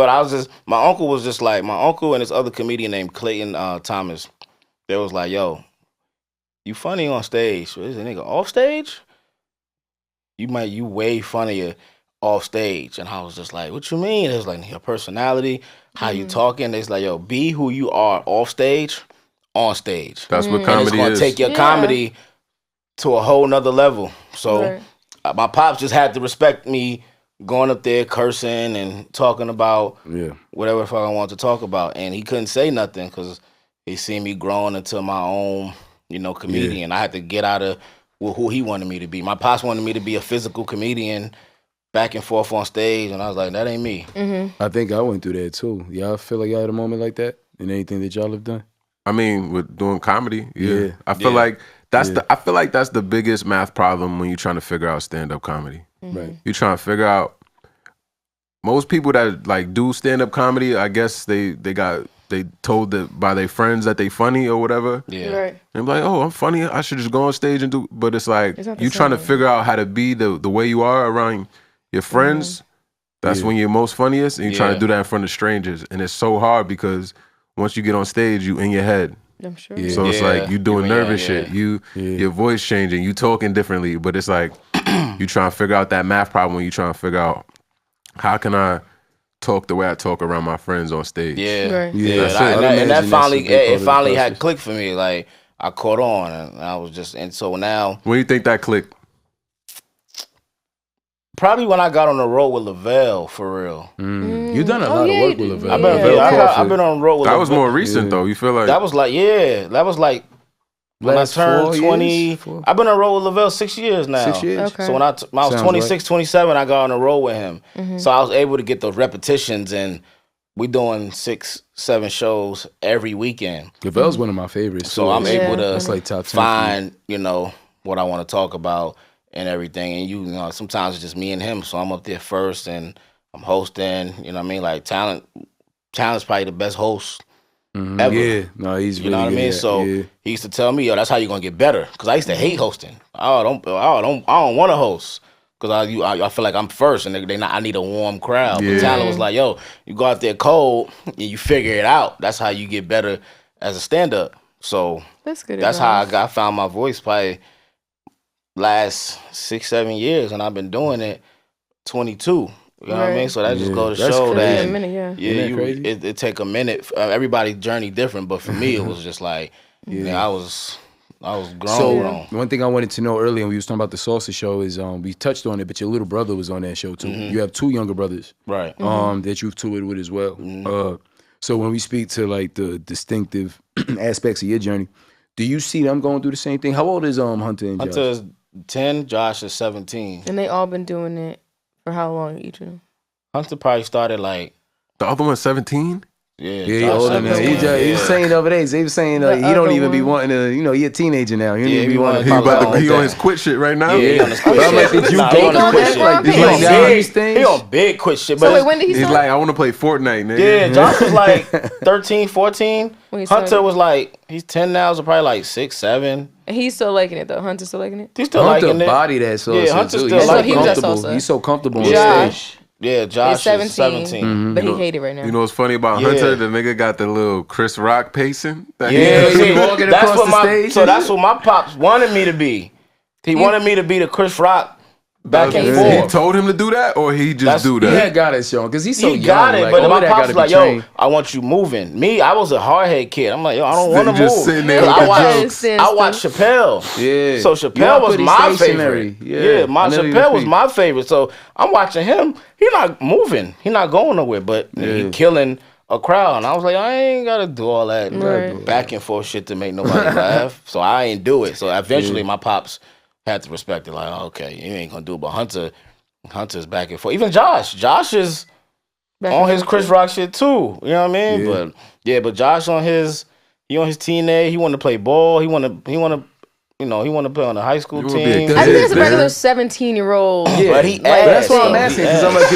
I was just, my uncle and this other comedian named Clayton Thomas, they was like, yo, you funny on stage. Is a nigga off stage? You way funnier off stage. And I was just like, what you mean? It was like your personality, how you talking. It's like, yo, be who you are off stage, on stage. That's what comedy and it's gonna is. take your comedy to a whole nother level. So my pops just had to respect me going up there cursing and talking about whatever the fuck I wanted to talk about. And he couldn't say nothing because he seen me growing into my own, comedian. I had to get out of who he wanted me to be. My pops wanted me to be a physical comedian, back and forth on stage, and I was like, that ain't me. Mm-hmm. I think I went through that too. Y'all feel like y'all had a moment like that in anything that y'all have done? I mean, with doing comedy, yeah. I feel like that's the biggest math problem when you're trying to figure out stand-up comedy. Right. You're trying to figure out most people that like do stand-up comedy, I guess they told that by their friends that they funny or whatever. Yeah. Right. And be like, oh, I'm funny. I should just go on stage and do. But it's like you trying to figure out how to be the way you are around your friends. That's when you're most funniest, and you're trying to do that in front of strangers. And it's so hard because once you get on stage, you in your head. I'm sure. So it's like you doing nervous shit. Your voice changing. You talking differently. But it's like you trying to figure out that math problem when you trying to figure out how can I talk the way I talk around my friends on stage. Right. And that finally had clicked for me. Like I caught on, and I was just, and so now. When you think that clicked? Probably when I got on the road with Lavelle, for real. You've done a lot of work with Lavelle. I've been on the road with Lavelle. That was more recent though. You feel like that was like when I turned 20. I've been on the road with Lavelle 6 years now. 6 years. Okay. So when I was 26, 27, I got on the road with him. So I was able to get those repetitions, and we doing 6, 7 shows every weekend. Lavelle's one of my favorites. So I'm able to like top 10 find, what I want to talk about and everything. And you know, sometimes it's just me and him. So I'm up there first and I'm hosting. You know what I mean? Like Talent's probably the best host ever. Yeah, no, he's really you know what I mean. So he used to tell me, "Yo, that's how you're gonna get better." Because I used to hate hosting. I don't want to host because I feel like I'm first and I need a warm crowd. But Talent was like, "Yo, you go out there cold and you figure it out. That's how you get better as a stand up." So that's good. That's how I found my voice probably last 6, 7 years, and I've been doing it 22. You know what I mean? So that just goes to show that it take a minute. Everybody's journey different, but for me, it was just like, I was grown. So one thing I wanted to know earlier when we was talking about the Salsa show is we touched on it, but your little brother was on that show too. You have 2 younger brothers, right? That you've toured with as well. So when we speak to like the distinctive aspects of your journey, do you see them going through the same thing? How old is Hunter and Josh? Hunter is 10, Josh is 17. And they all been doing it for how long each of them? Hunter probably started like... The other one's 17? Yeah, he older than that. He was saying the other day, he was saying he don't even be wanting to, he a teenager now. He don't even be wanting to he on his quit shit right now? Yeah, he on his quit shit. I'm like, did you go on quit shit? Like, he on big quit shit. So wait, when did he start? He's like, I want to play Fortnite, nigga. Yeah, Josh was like 13, 14. Hunter was like, he's 10 now, so probably like 6, 7. And he's still liking it though. Hunter's still liking it? He's still liking it. Hunter body that salsa. Yeah, Hunter's still liking it. He's so comfortable on stage. Yeah, Josh is 17. But he hate it right now. You know what's funny about Hunter? The nigga got the little Chris Rock pacing. Walking across the stage. So that's what my pops wanted me to be. He wanted me to be the Chris Rock back and forth. He told him to do that, or he just do that? He got it, Sean, because he's so young. He got it, but my pops was like, yo, I want you moving. Me, I was a hardhead kid. I'm like, yo, I don't want to move. Just sitting there with the jokes. I watched Chappelle. Yeah. So Chappelle was my favorite. Chappelle was my favorite. So I'm watching him. He not moving. He not going nowhere, but he killing a crowd. And I was like, I ain't got to do all that back and forth shit to make nobody laugh. So I ain't do it. So eventually my pops had to respect it. Like, okay, you ain't gonna do it. But Hunter's back and forth. Even Josh is on his Chris Rock shit too. You know what I mean? But Josh on his teenage. He want to play ball. He want to play on the high school team. I think it's a regular 17-year-old. Yeah, but he that's what I'm asking. Because I'm like,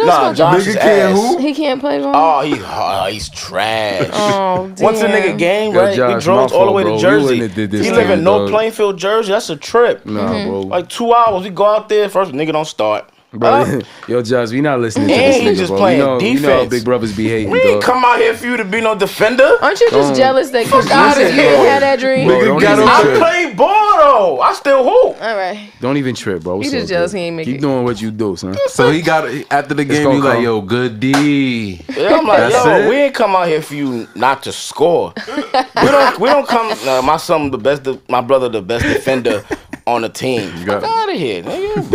no, Josh is ass. He can't play ball. He's trash. Oh, damn. Once the nigga game, right? Josh, we drove all the way to Jersey. He live in North dog. Plainfield, Jersey. That's a trip. Nah, bro. Like 2 hours. We go out there first. Nigga don't start. Bro, yo, Josh, we not listening to this he nigga, just bro. playing defense. You know how big brothers be hating, We ain't come out here for you to be no defender. Aren't you just jealous that you had that dream? I played ball though. I still hoop. All right. Don't even trip, bro. You just jealous he ain't make it. Keep doing what you do, son. So he got after the game. You like, yo, good D. Yeah, I'm like, we ain't come out here for you not to score. We don't come. My son, my brother, the best defender on the team. Fuck out of here, nigga.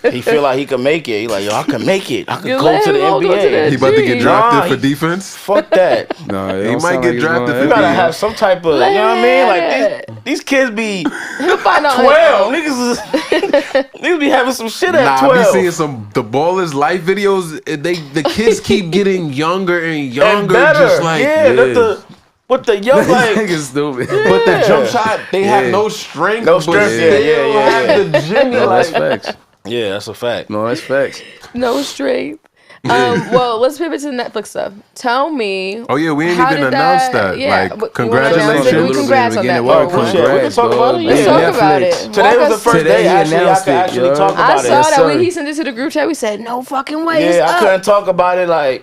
But he feel like he can make it. He like, yo, I can make it. I can go to the NBA. He about to get drafted for defense? Fuck that. No, he might get drafted for You gotta have some type of, you know what I mean? Like, these kids be 12. Niggas be having some shit at 12. I be seeing some the Ballers Life videos. The kids keep getting younger and younger. And better. Just like, With the young, like, stupid. But the jump shot, they have no strength. No strength, Have the gym, That's facts. Yeah, that's a fact. No, that's facts. No strength. Well, let's pivot to Netflix stuff. Tell me. Oh yeah, we ain't even announced that. Yeah, like, congratulations. Congrats on that. We can talk about it. Let's talk about it. Today was the first day actually I could actually talk about it. I saw that when he sent it to the group chat. We said, no fucking way. Yeah, I couldn't talk about it. Like,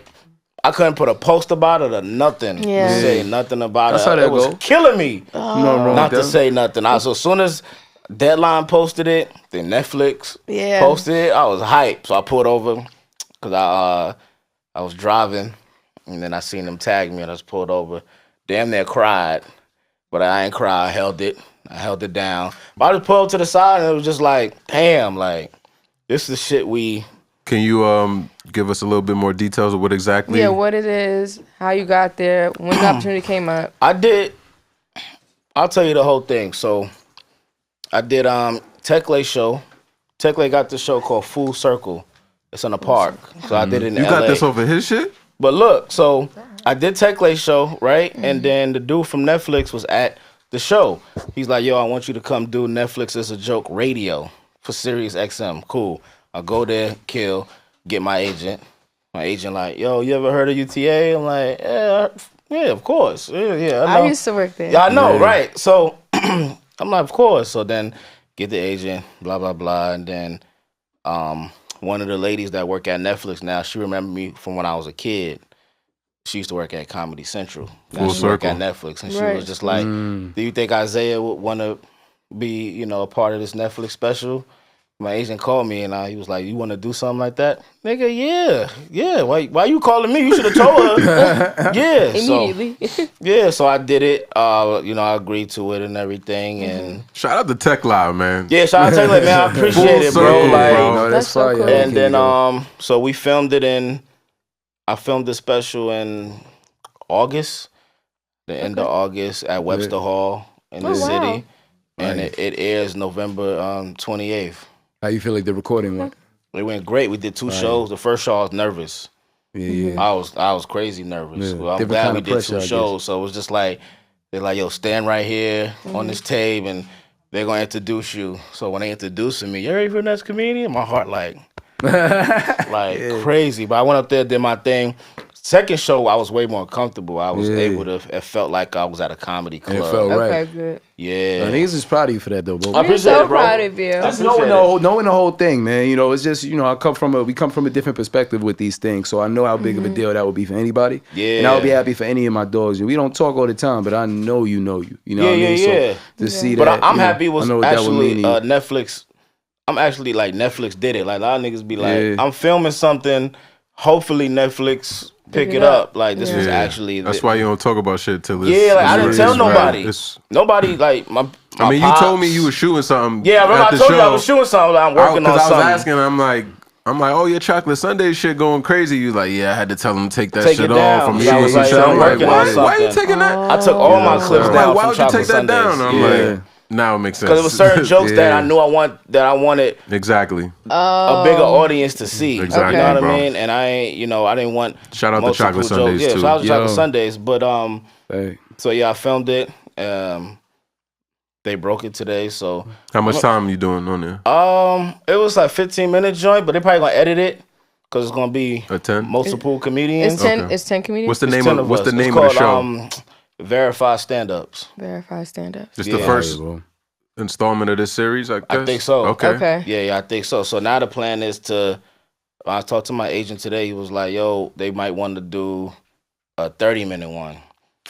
I couldn't put a post about it or nothing. Yeah. Say nothing about That's it. how that It was go. killing me not to with say nothing. So as soon as Deadline posted it, then Netflix posted it, I was hyped. So I pulled over because I was driving, and then I seen them tag me, and I just pulled over. Damn near cried, but I ain't cry. I held it down. But I just pulled to the side, and it was just like, damn, like, this is the shit we... Can you give us a little bit more details of what exactly? Yeah, what it is, how you got there, when the opportunity came up. I'll tell you the whole thing. So I did Tekle show. Tekle got this show called Full Circle. It's in a park. So I did it in LA. You got this over his shit? But look, so I did Tekle show, right? And then the dude from Netflix was at the show. He's like, yo, I want you to come do Netflix as a joke radio for Sirius XM. Cool. I'll go there, kill, get my agent. My agent like, yo, you ever heard of UTA? I'm like, yeah, of course. Yeah, I know. I used to work there. Yeah, I know, right? So I'm like, of course. So then get the agent, blah, blah, blah. And then one of the ladies that work at Netflix now, she remembered me from when I was a kid. She used to work at Comedy Central. Now she work at Netflix. And she was just like, do you think Isaiah would want to be, a part of this Netflix special? My agent called me and he was like, you want to do something like that? Nigga, yeah. Why you calling me? You should have told her. Yeah. Immediately. So I did it. I agreed to it and everything. And shout out to Tech Live, man. Yeah, shout out to Tech Live, man. I appreciate it, bro. No, that's so fire. cool. And then so we filmed it I filmed the special in August, the end of August at Webster Hall in the city. And it airs November 28th. How you feel like the recording went? It went great. We did 2 shows. The first show I was nervous. Yeah. I was crazy nervous. Yeah. Well, I'm glad we did 2 shows. So it was just like, they're like, yo, stand right here on this tape and they're going to introduce you. So when they introducing me, you ready for the next comedian? My heart like crazy. But I went up there, did my thing. Second show, I was way more comfortable. I was able to, it felt like I was at a comedy club. It felt right. Okay, good. Yeah. Niggas is proud of you for that, though, bro. I appreciate so it, bro. proud of you. Just knowing the whole thing, man. It's just, we come from a different perspective with these things. So I know how big of a deal that would be for anybody. Yeah. And I would be happy for any of my dogs. We don't talk all the time, but I know you know you. You know what I mean? Yeah. So to see but that. I'm happy was actually Netflix. I'm actually like, Netflix did it. Like, a lot of niggas be like, I'm filming something. Hopefully Netflix pick it up. Like, this was actually... That's why you don't talk about shit till it's... Yeah, like, I didn't tell nobody. Nobody, like, my I mean, pops, you told me you were shooting something. Yeah, I remember I told you I was shooting something. Like, I'm working on something. Because I was asking, I'm like, oh, your Chocolate Sunday shit going crazy. You like, yeah, I had to tell him to take that shit off. I'm shooting some shit. I'm like, why are you taking that? I took all my clips down. Why would you take that down? I'm like... Now it makes sense. Because it was certain jokes that I knew I wanted exactly a bigger audience to see. Exactly, you know what bro. I mean? And I ain't, I didn't want shout out to Chocolate Sundays too. Yeah, shout out to Chocolate Sundays. But so yeah, I filmed it. They broke it today. So how much time you doing on there? It was like 15-minute joint, but they probably gonna edit it because it's gonna be a 10 multiple comedians. It's 10. It's 10 comedians. What's the name of the show? Verified Stand-Ups. Verified Stand-Ups. Just the first installment of this series, I guess? I think so. Okay. Yeah, I think so. So now the plan is to... I talked to my agent today. He was like, yo, they might want to do a 30-minute one.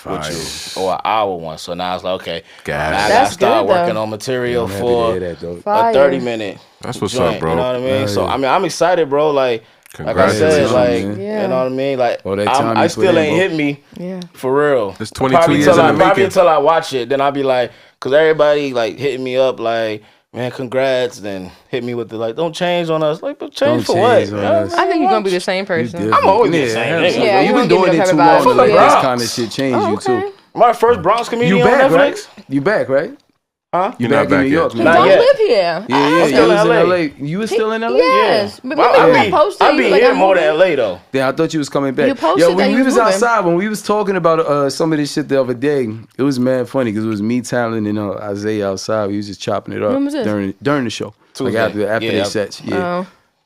Or an hour one. So now I was like, okay. Now I got to start working on material for a 30-minute That's what's joint, up, bro. You know what I mean? So, I mean, I'm excited, bro. Like... Like I said, like man. you know what I mean. Like time I still ain't hit me. Yeah. For real. It's 22 years in the making. Probably until I watch it, then I'll be like, because everybody like hitting me up like, man, congrats. Then hit me with the like, don't change on us. Like, but change for what? I think you're gonna be the same person. I'm always the same. Yeah, you've been doing it too long to let this kind of shit change you too. My first Bronx comedian you back, on Netflix. Right? You back, right? Huh? You back in New York? You don't live here. Yeah, you was in LA. You was still in LA? Yes. Yeah. But I be here more than LA though. Yeah, I thought you was coming back. You posted when that we was moving. outside, when we was talking about some of this shit the other day, it was mad funny because it was me, Talon, and Isaiah outside. We was just chopping it up during the show. Tuesday. Like after they sets. Yeah.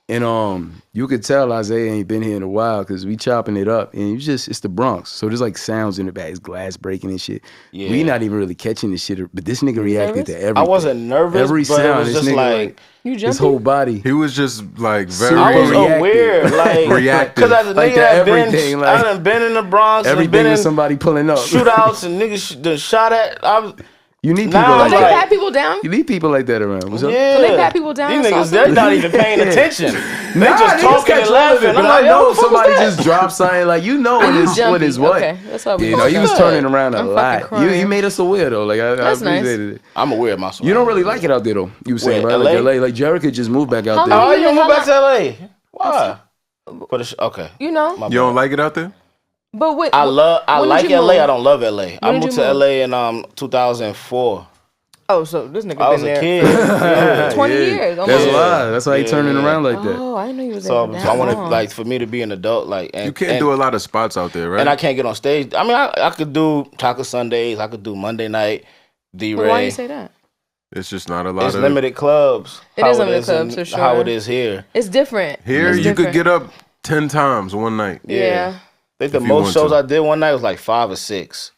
And you could tell Isaiah ain't been here in a while because we chopping it up, and it's the Bronx, so there's like sounds in the back, it's glass breaking and shit. Yeah. We not even really catching the shit, but this nigga reacted to everything. I wasn't nervous, every but sound. it was just like you his whole body. He was just like very. I was aware, like reactive, because as a like nigga I done been in the Bronx, everything with somebody pulling up, shootouts and niggas done shot at. You need people like they that. pat people down. You need people like that around. What's up? Yeah. They pat people down. These niggas, they're not even paying attention. They just talking and laughing. But I know somebody just dropped something like what is what. Okay, that's all we he was turning around a lot. He made us aware though. Like I appreciated it. I'm aware of my surroundings. You don't really like it out there though. You were saying right, like LA, like Jerrica just moved back out there. Oh, you moved back to LA? Why? Okay. You know. You don't like it out there? But wait, I like LA. I don't love LA. I moved to LA in 2004. Oh, so this nigga I was been a there kid. 20 years. That's why. That's why he turning around like that. Oh, I didn't know you was so there. I want to like for me to be an adult, like you can't do a lot of spots out there, right? And I can't get on stage. I mean, I could do Taco Sundays. I could do Monday night. D-Ray. Why you say that? It's just not a lot. It's limited clubs. It is limited clubs for sure. How it is here. It's different. Here you could get up 10 times one night. Yeah. I think the most shows I did one night was like 5 or 6.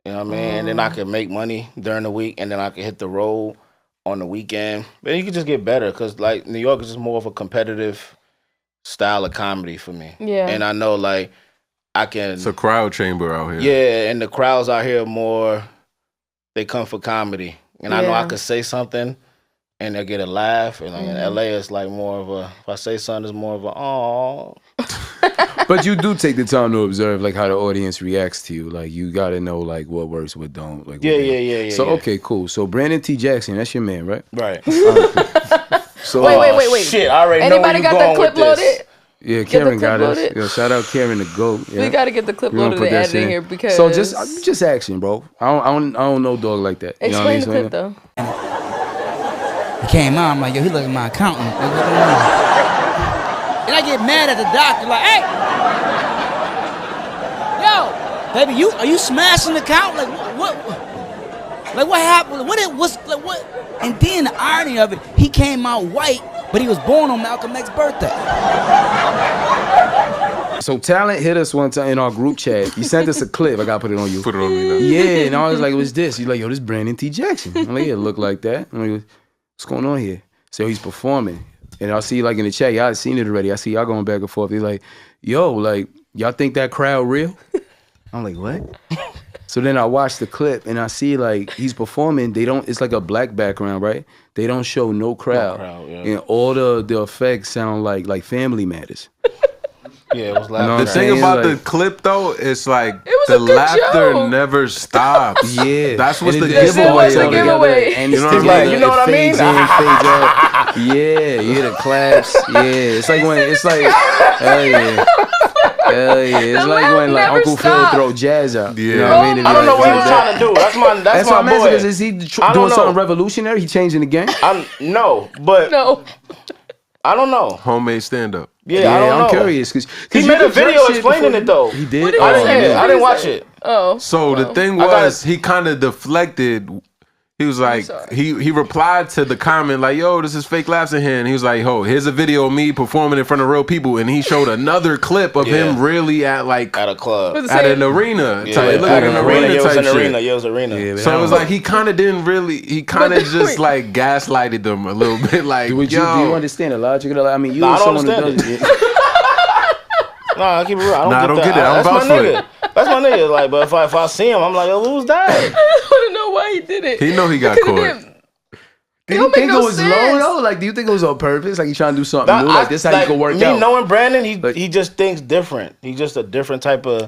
You know what I mean? And then I could make money during the week, and then I could hit the road on the weekend. But you could just get better because, like, New York is just more of a competitive style of comedy for me. Yeah. And I know, like, I can... It's a crowd chamber out here. Yeah, and the crowds out here more... They come for comedy. And I know I could say something, and they'll get a laugh. And like, in L.A., it's like more of a... If I say something, it's more of a, oh... But you do take the time to observe like how the audience reacts to you. Like you gotta know like what works, what don't. Like yeah. So okay, cool. So Brandon T. Jackson, that's your man, right? Right. So wait. Shit, I already Anybody know where got you going the clip with this. loaded? Yeah, Karen got us. Yo, shout out Karen the GOAT. Yeah. We gotta get the clip loaded and add it in here because. So just action, bro. I don't know dog like that. You Explain know the clip though. He came out, I'm like, yo, he look at my accountant. Like, what's going on? And I get mad at the doctor, like, hey, yo, baby, are you smashing the count? Like, what happened? What? And then the irony of it, he came out white, but he was born on Malcolm X's birthday. So Talent hit us one time in our group chat. He sent us a clip. I gotta put it on you. Put it on me now. Yeah, and I was like, what's this? He's like, yo, this Brandon T. Jackson. I'm like, yeah, it look like that. I'm like, what's going on here? So he's performing. And I see like in the chat, y'all seen it already. I see y'all going back and forth. He's like, yo, like, y'all think that crowd real? I'm like, what? So then I watch the clip and I see like he's performing. It's like a black background, right? They don't show no crowd. And all the effects sound like Family Matters. Yeah, it was like the thing about the clip though, it's like the laughter never stops. Yeah, that's what's the giveaway. And you know what I mean? Yeah, you hear the claps. Yeah, it's like hell yeah. It's like when like Uncle Phil throw jazz out. Yeah, you know what I mean? I don't know what he's trying to do. That's my boy. Is he doing something revolutionary? He changing the game? No. I don't know. Homemade stand up. Yeah, I don't know. I'm curious because he made a video explaining it though. He did. I didn't watch it. Oh. So the thing was, he kind of deflected. He was like, he replied to the comment like, yo, this is fake laughs in here. And he was like, here's a video of me performing in front of real people. And he showed another clip of him really at a club. At an arena. Yeah, it looked like an arena type shit. It was arena. Yeah, so it was like, he kind of didn't really, he kind of just like gaslighted them a little bit. Like, do you understand the logic of that? I mean, I don't understand it. I keep it real. I don't get that. I'm vouch for it. That's my nigga. Like, but if I see him, I'm like, yo, who's that? I don't know why he did it. He know he got caught. Do you think it was low though? Like, do you think it was on purpose? Like, you trying to do something new? Like, this how you can work out? Me knowing Brandon, he just thinks different. He's just a different type of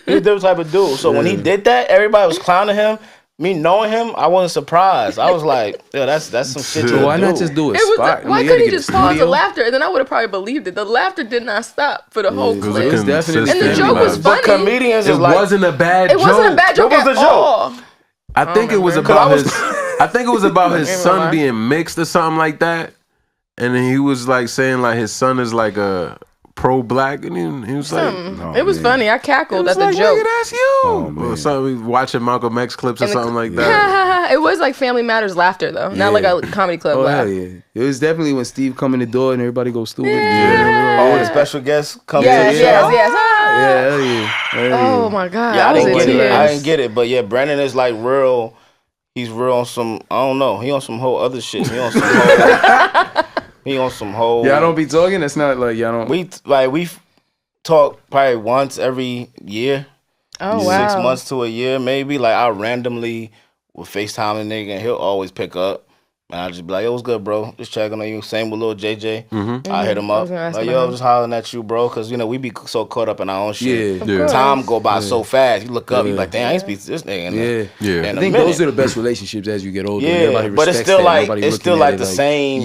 dude. So when he did that, everybody was clowning him. Me knowing him, I wasn't surprised. I was like, "Yo, that's some shit." So why not just do a spot? Why couldn't he just pause the laughter? And then I would have probably believed it. The laughter did not stop for the whole clip. It was definitely, and the joke was funny. But comedians it wasn't a bad joke. It wasn't a bad joke at all. I think it was about his. I think it was about his son being mixed or something like that, and then he was like saying like his son is like a pro-black, and he was like, it was funny. I cackled at the joke. Nigga, that's you. Or something, watching Malcolm X clips or something like that. It was like Family Matters laughter though, not like a comedy club laugh. Yeah, it was definitely when Steve come in the door and everybody goes stupid. Oh, the special guest comes in the show. Yeah. Oh my god. Yeah, I didn't get it, but yeah, Brandon is like real. He's real on some. I don't know. He on some whole other shit. He on some whole. He on some whole. Y'all don't be talking. It's not like y'all don't. We talk probably once every year. Oh wow. 6 months to a year maybe. Like I randomly will FaceTime a nigga and he'll always pick up. And I'll just be like, yo, what's good, bro? Just checking on you. Same with little JJ. I hit him up. Like, yo, I'm just hollering at you, bro. Because, you know, we be so caught up in our own shit. Yeah. Time go by so fast. You look up, you like, damn, I ain't speak to this nigga. I think those are the best relationships as you get older. Yeah, but it's still like the same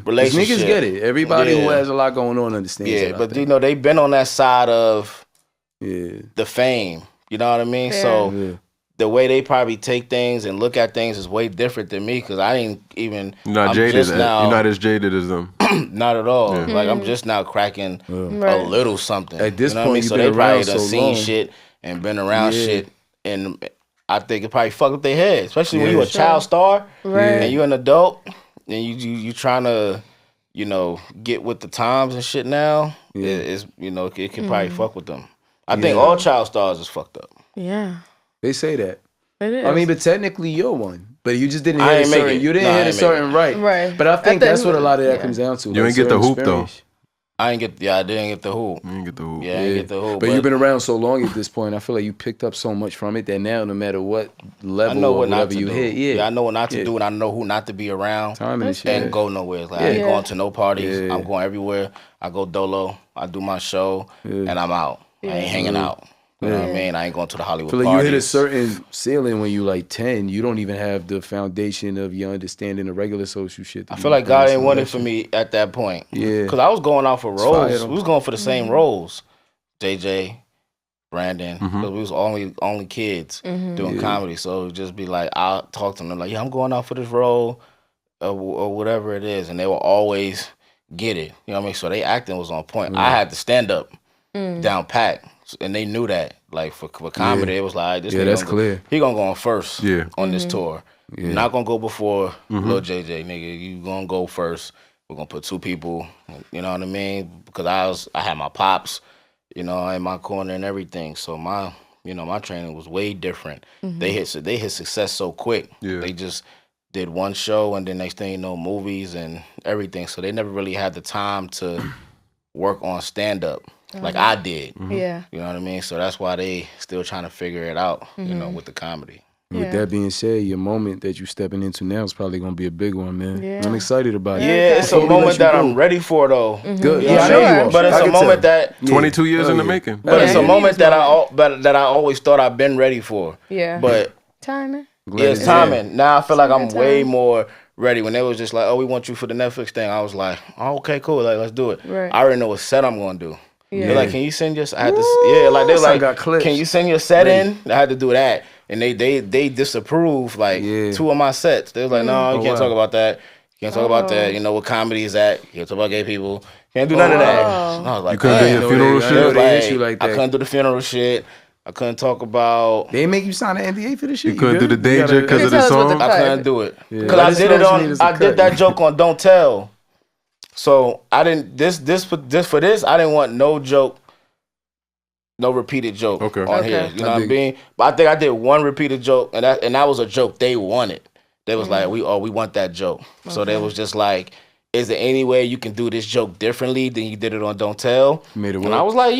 relationship. Niggas get it. Everybody who has a lot going on understands it. Yeah, but, you know, they've been on that side of the fame. You know what I mean? So... The way they probably take things and look at things is way different than me because I ain't even. You're not jaded. You're not as jaded as them. Not at all. Yeah. Like I'm just now cracking a little something. At this point, what I mean? So they probably done seen shit and been around shit, and I think it probably fucked up their head, especially when you a child star and you an adult and you trying to, you know, get with the times and shit now. It's you know it can probably fuck with them. I think all child stars is fucked up. Yeah. They say that. It is. I mean, but technically you're one. But you just didn't hit a certain. You didn't hit a certain right. But I think that's what a lot of that comes down to. You didn't get the hoop though. I didn't get the hoop. You didn't get the hoop. Yeah, I didn't get the hoop. But you've been around so long at this point. I feel like you picked up so much from it that now, no matter what level or whatever you hit, I know what not to do, and I know who not to be around. And go nowhere. Like I ain't going to no parties. I'm going everywhere. I go dolo. I do my show, and I'm out. I ain't hanging out. You know what I mean? I ain't going to the Hollywood parties. You hit a certain ceiling when you like 10. You don't even have the foundation of your understanding of regular social shit. I feel like God ain't want it for me at that point. Yeah. Because I was going out for roles. We was going for the same roles. JJ, Brandon. Because we was only kids doing comedy. So it would just be like, I'll talk to them like, yeah, I'm going out for this role or whatever it is. And they will always get it. You know what I mean? So they acting was on point. I had to stand up down pat. And they knew that, like for comedy, it was like this. Yeah, that's clear. He gonna go on first on this tour. You're not gonna go before Lil JJ, nigga. You gonna go first. We're gonna put 2 people. You know what I mean? Because I had my pops, you know, in my corner and everything. So my training was way different. They hit success so quick. Yeah. They just did one show and then next thing you know, movies and everything. So they never really had the time to work on stand up. Like I did. Yeah. You know what I mean? So that's why they still trying to figure it out, you know, with the comedy. With that being said, your moment that you're stepping into now is probably going to be a big one, man. Yeah. I'm excited about it. Yeah, it's a moment that I'm ready for, though. Good. Yeah, sure. But it's a moment that... 22 years in the making. But it's a moment that I always thought I've been ready for. Yeah. But... Timing. Yeah, it's timing. Now I feel like I'm way more ready. When they was just like, oh, we want you for the Netflix thing, I was like, oh, okay, cool. Like, let's do it. Right. I already know what set I'm going to do. Yeah. They're like, can you send your... I had to, like, they were like, can you send your set in? I had to do that. And they disapproved, like, 2 of my sets. They was like, no, you can't talk about that. You can't talk about that. You know what comedy is at. You can't talk about gay people. Can't do none of that. And I was like, you couldn't do the funeral shit? I couldn't do the funeral shit. I couldn't talk about... They make you sign an NDA for this shit? You couldn't do the danger because of the song? I couldn't do it. Because I did that joke on Don't Tell. So I didn't for this I didn't want no joke, no repeated joke on here. You know what I mean? But I think I did one repeated joke, and that was a joke they wanted. They was like, we want that joke. So they was just like, is there any way you can do this joke differently than you did it on Don't Tell? Made it work. And I was like,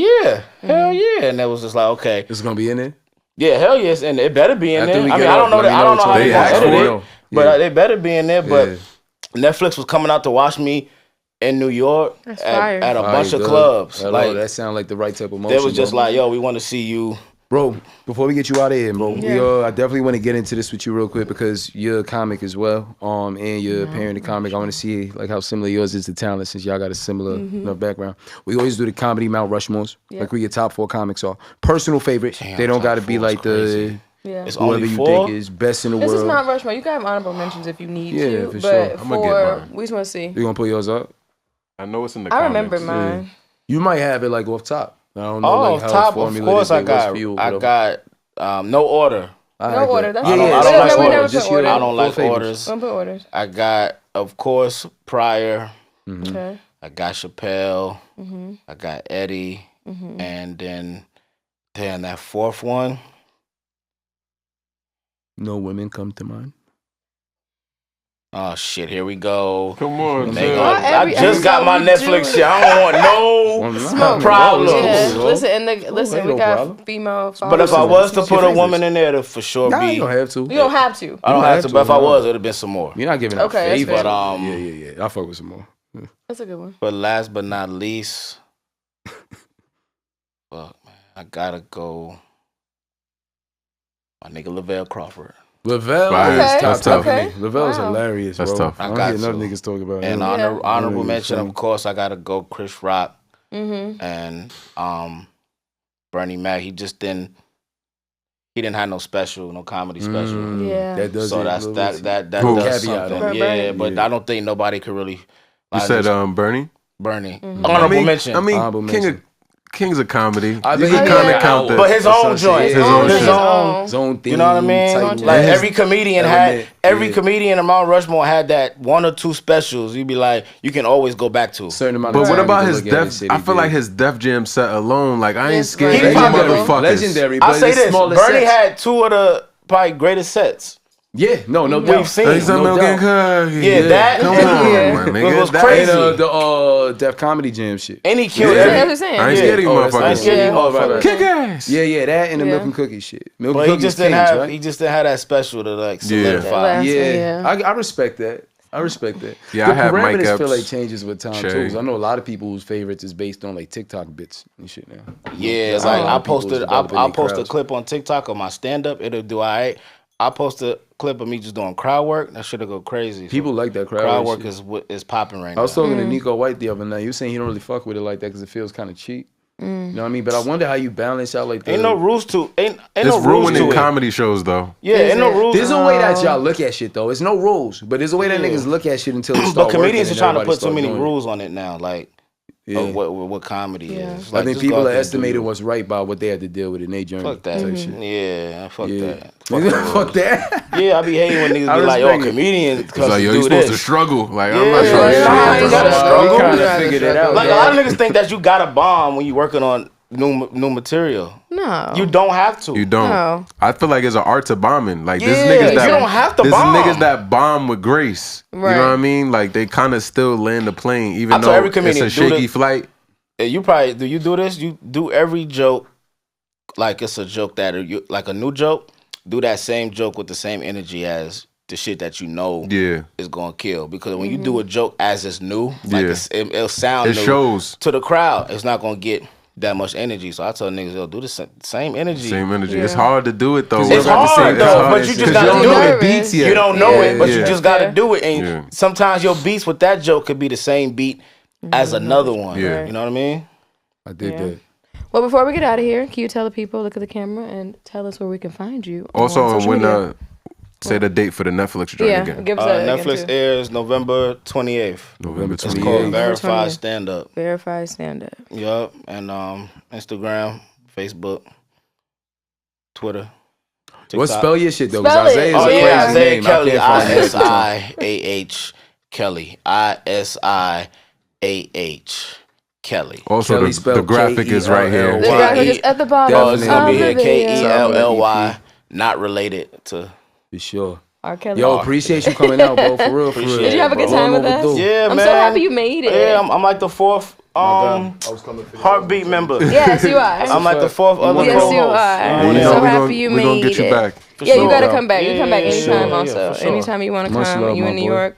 hell yeah. And that was just like, okay, it's gonna be in there. Yeah, hell yes, and it better be in there. I mean, I don't know how they gonna edit it, but they better be in there. But Netflix was coming out to watch me in New York at a bunch of clubs. Like that sound like the right type of motion. They was just like, yo, we want to see you. Bro, before we get you out of here, bro, I definitely want to get into this with you real quick because you're a comic as well, and you're a parent of comic. I want to see like how similar yours is to talent since y'all got a similar background. We always do the comedy Mount Rushmores, like where your top 4 comics are. Personal favorites. Damn, they don't got to be like the it's whoever only you 4? think is best in the world. This is Mount Rushmore. You can have honorable mentions if you need to. For but sure. I'm gonna get mine. We just want to see. You gonna put yours up? I know it's in the I comments. remember mine. You might have it like off top. I don't know. Oh, like, how top, it's of formulated, course I like, what's for you, got no order. No order. That's I don't like orders. I don't like orders. Don't put orders. I got, of course, Pryor. Okay. I got Chappelle. I got Eddie. And then, damn, that 4th one. No women come to mind. Oh shit! Here we go. Come on, I just got my Netflix shit. I don't want no problems. Yeah. Listen, we got female. But if I was to put a woman in there, to for sure be. You don't have to. You don't have to. I don't have to. But if I was, it'd have been some more. You're not giving out favors. But yeah. I'll fuck with some more. That's a good one. But last but not least, fuck man, I gotta go. My nigga Lavelle Crawford. Lavelle is tough. Lavelle's hilarious, bro. That's tough. I don't hear enough niggas talk about him. And honorable mention, of course, I gotta go Chris Rock and Bernie Mac. He didn't have no special, no comedy special. Yeah. That does so that does something. Yeah, but I don't think nobody could really. You said Bernie? Bernie. Honorable mention. I mean, King's of comedy. You can kind of count that. But his own joint. His own theme. You know what I mean? Like every comedian in Mount Rushmore had that 1 or 2 specials. You'd be like, you can always go back to. But what about his Def? I feel like his Def Jam set alone. Like I ain't scared of these motherfuckers. Legendary. I say this: Bernie had 2 of the probably greatest sets. Yeah, no doubt. We've seen. That. Come on, it was crazy. And the Def Comedy Jam shit. And he killed I ain't scared of you motherfuckers. Kick ass. Yeah, that and the Milk and Cookie shit. But he just didn't have that special to like solidify. Yeah. I respect that. Yeah, I have Mike parameters Epps. feel like changes with time too. Cause I know a lot of people whose favorites is based on like TikTok bits and shit now. Yeah, it's like I posted a clip on TikTok of my stand up. It'll do alright. I posted a clip of me just doing crowd work. That shit'll go crazy. People like that crowd work is popping right now. I was talking to Nico White the other night. He was saying he don't really fuck with it like that because it feels kind of cheap. You know what I mean? But I wonder how you balance out like that. Ain't no rules to ain't it's no rules ruining to comedy shows though. Yeah, ain't no rules. There's a way that y'all look at shit though. It's no rules, but there's a way that niggas look at shit until it start. But comedians are trying to put too many rules on it now, like of what comedy is. Like, I think people are estimated what's right by what they had to deal with in their journey. Fuck that. Yeah, fuck that. Fuck that. Yeah, I be hating when niggas be like, yo, comedians it's like, yo, you supposed to struggle. Like, I'm not trying to struggle. Trying to figure that out. Like, a lot of niggas think that you got a bomb when you working on new material. No. You don't have to. You don't. No. I feel like it's an art to bombing. Like, this niggas that you don't have to bomb. This niggas that bomb with grace. Right. You know what I mean? Like, they kind of still land the plane, even though it's a shaky flight. You probably do. You do this. You do every joke like it's a joke like a new joke. Do that same joke with the same energy as the shit that you know is gonna kill. Because when you do a joke as it's new, like it'll sound new shows to the crowd. It's not gonna get that much energy. So I tell niggas, yo, do the same energy. Same energy. It's hard to do it though. It's hard though, but you just gotta do it. Beats yet. You don't know it, but you just gotta do it. And sometimes your beats with that joke could be the same beat as another one. You know what I mean? I did that. Well, before we get out of here, can you tell the people, look at the camera, and tell us where we can find you? Also, say the date for the Netflix joint again. Give us that Netflix airs November 28th. November 28th. It's called Verified Stand Up. Verified Stand Up. Yup. And Instagram, Facebook, Twitter. TikTok. What spell your shit though? Spell it. Isiah Kelly. ISIAH Kelly. ISIAH Kelly. Also, the graphic is right here. The graphic is at the bottom. Oh, it's gonna be here. KELLY. Not related to. For sure. R. Kelly. Yo, appreciate you coming out, bro. For real, for real. Did you have a good time with us? Yeah, I'm man. so happy you made it. Yeah, I'm like the 4th heartbeat member. Yes, you are. I'm like the 4th other co-host. Yes, you are. I'm so happy you made it. We're gonna get you back. Yeah, you gotta come back. You come back anytime also. For sure. Anytime you want to come. You in New York.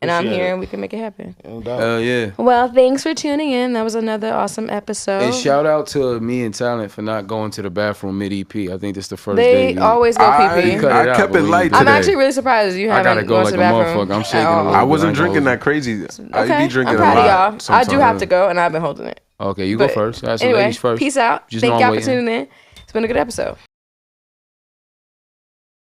And I'm here and we can make it happen. Yeah. Well, thanks for tuning in. That was another awesome episode. And shout out to me and Talent for not going to the bathroom mid-EP. I think this is the first day. They always go pee-pee. I kept it light today. I'm actually really surprised you haven't gone gone to the bathroom. Motherfucker. I'm shaking a little I wasn't drinking that crazy. Okay. I be drinking I'm proud a lot. of y'all. I do have to go, and I've been holding it. Okay, you go first. That's anyway, ladies first. Peace out. Thank y'all for tuning in. It's been a good episode.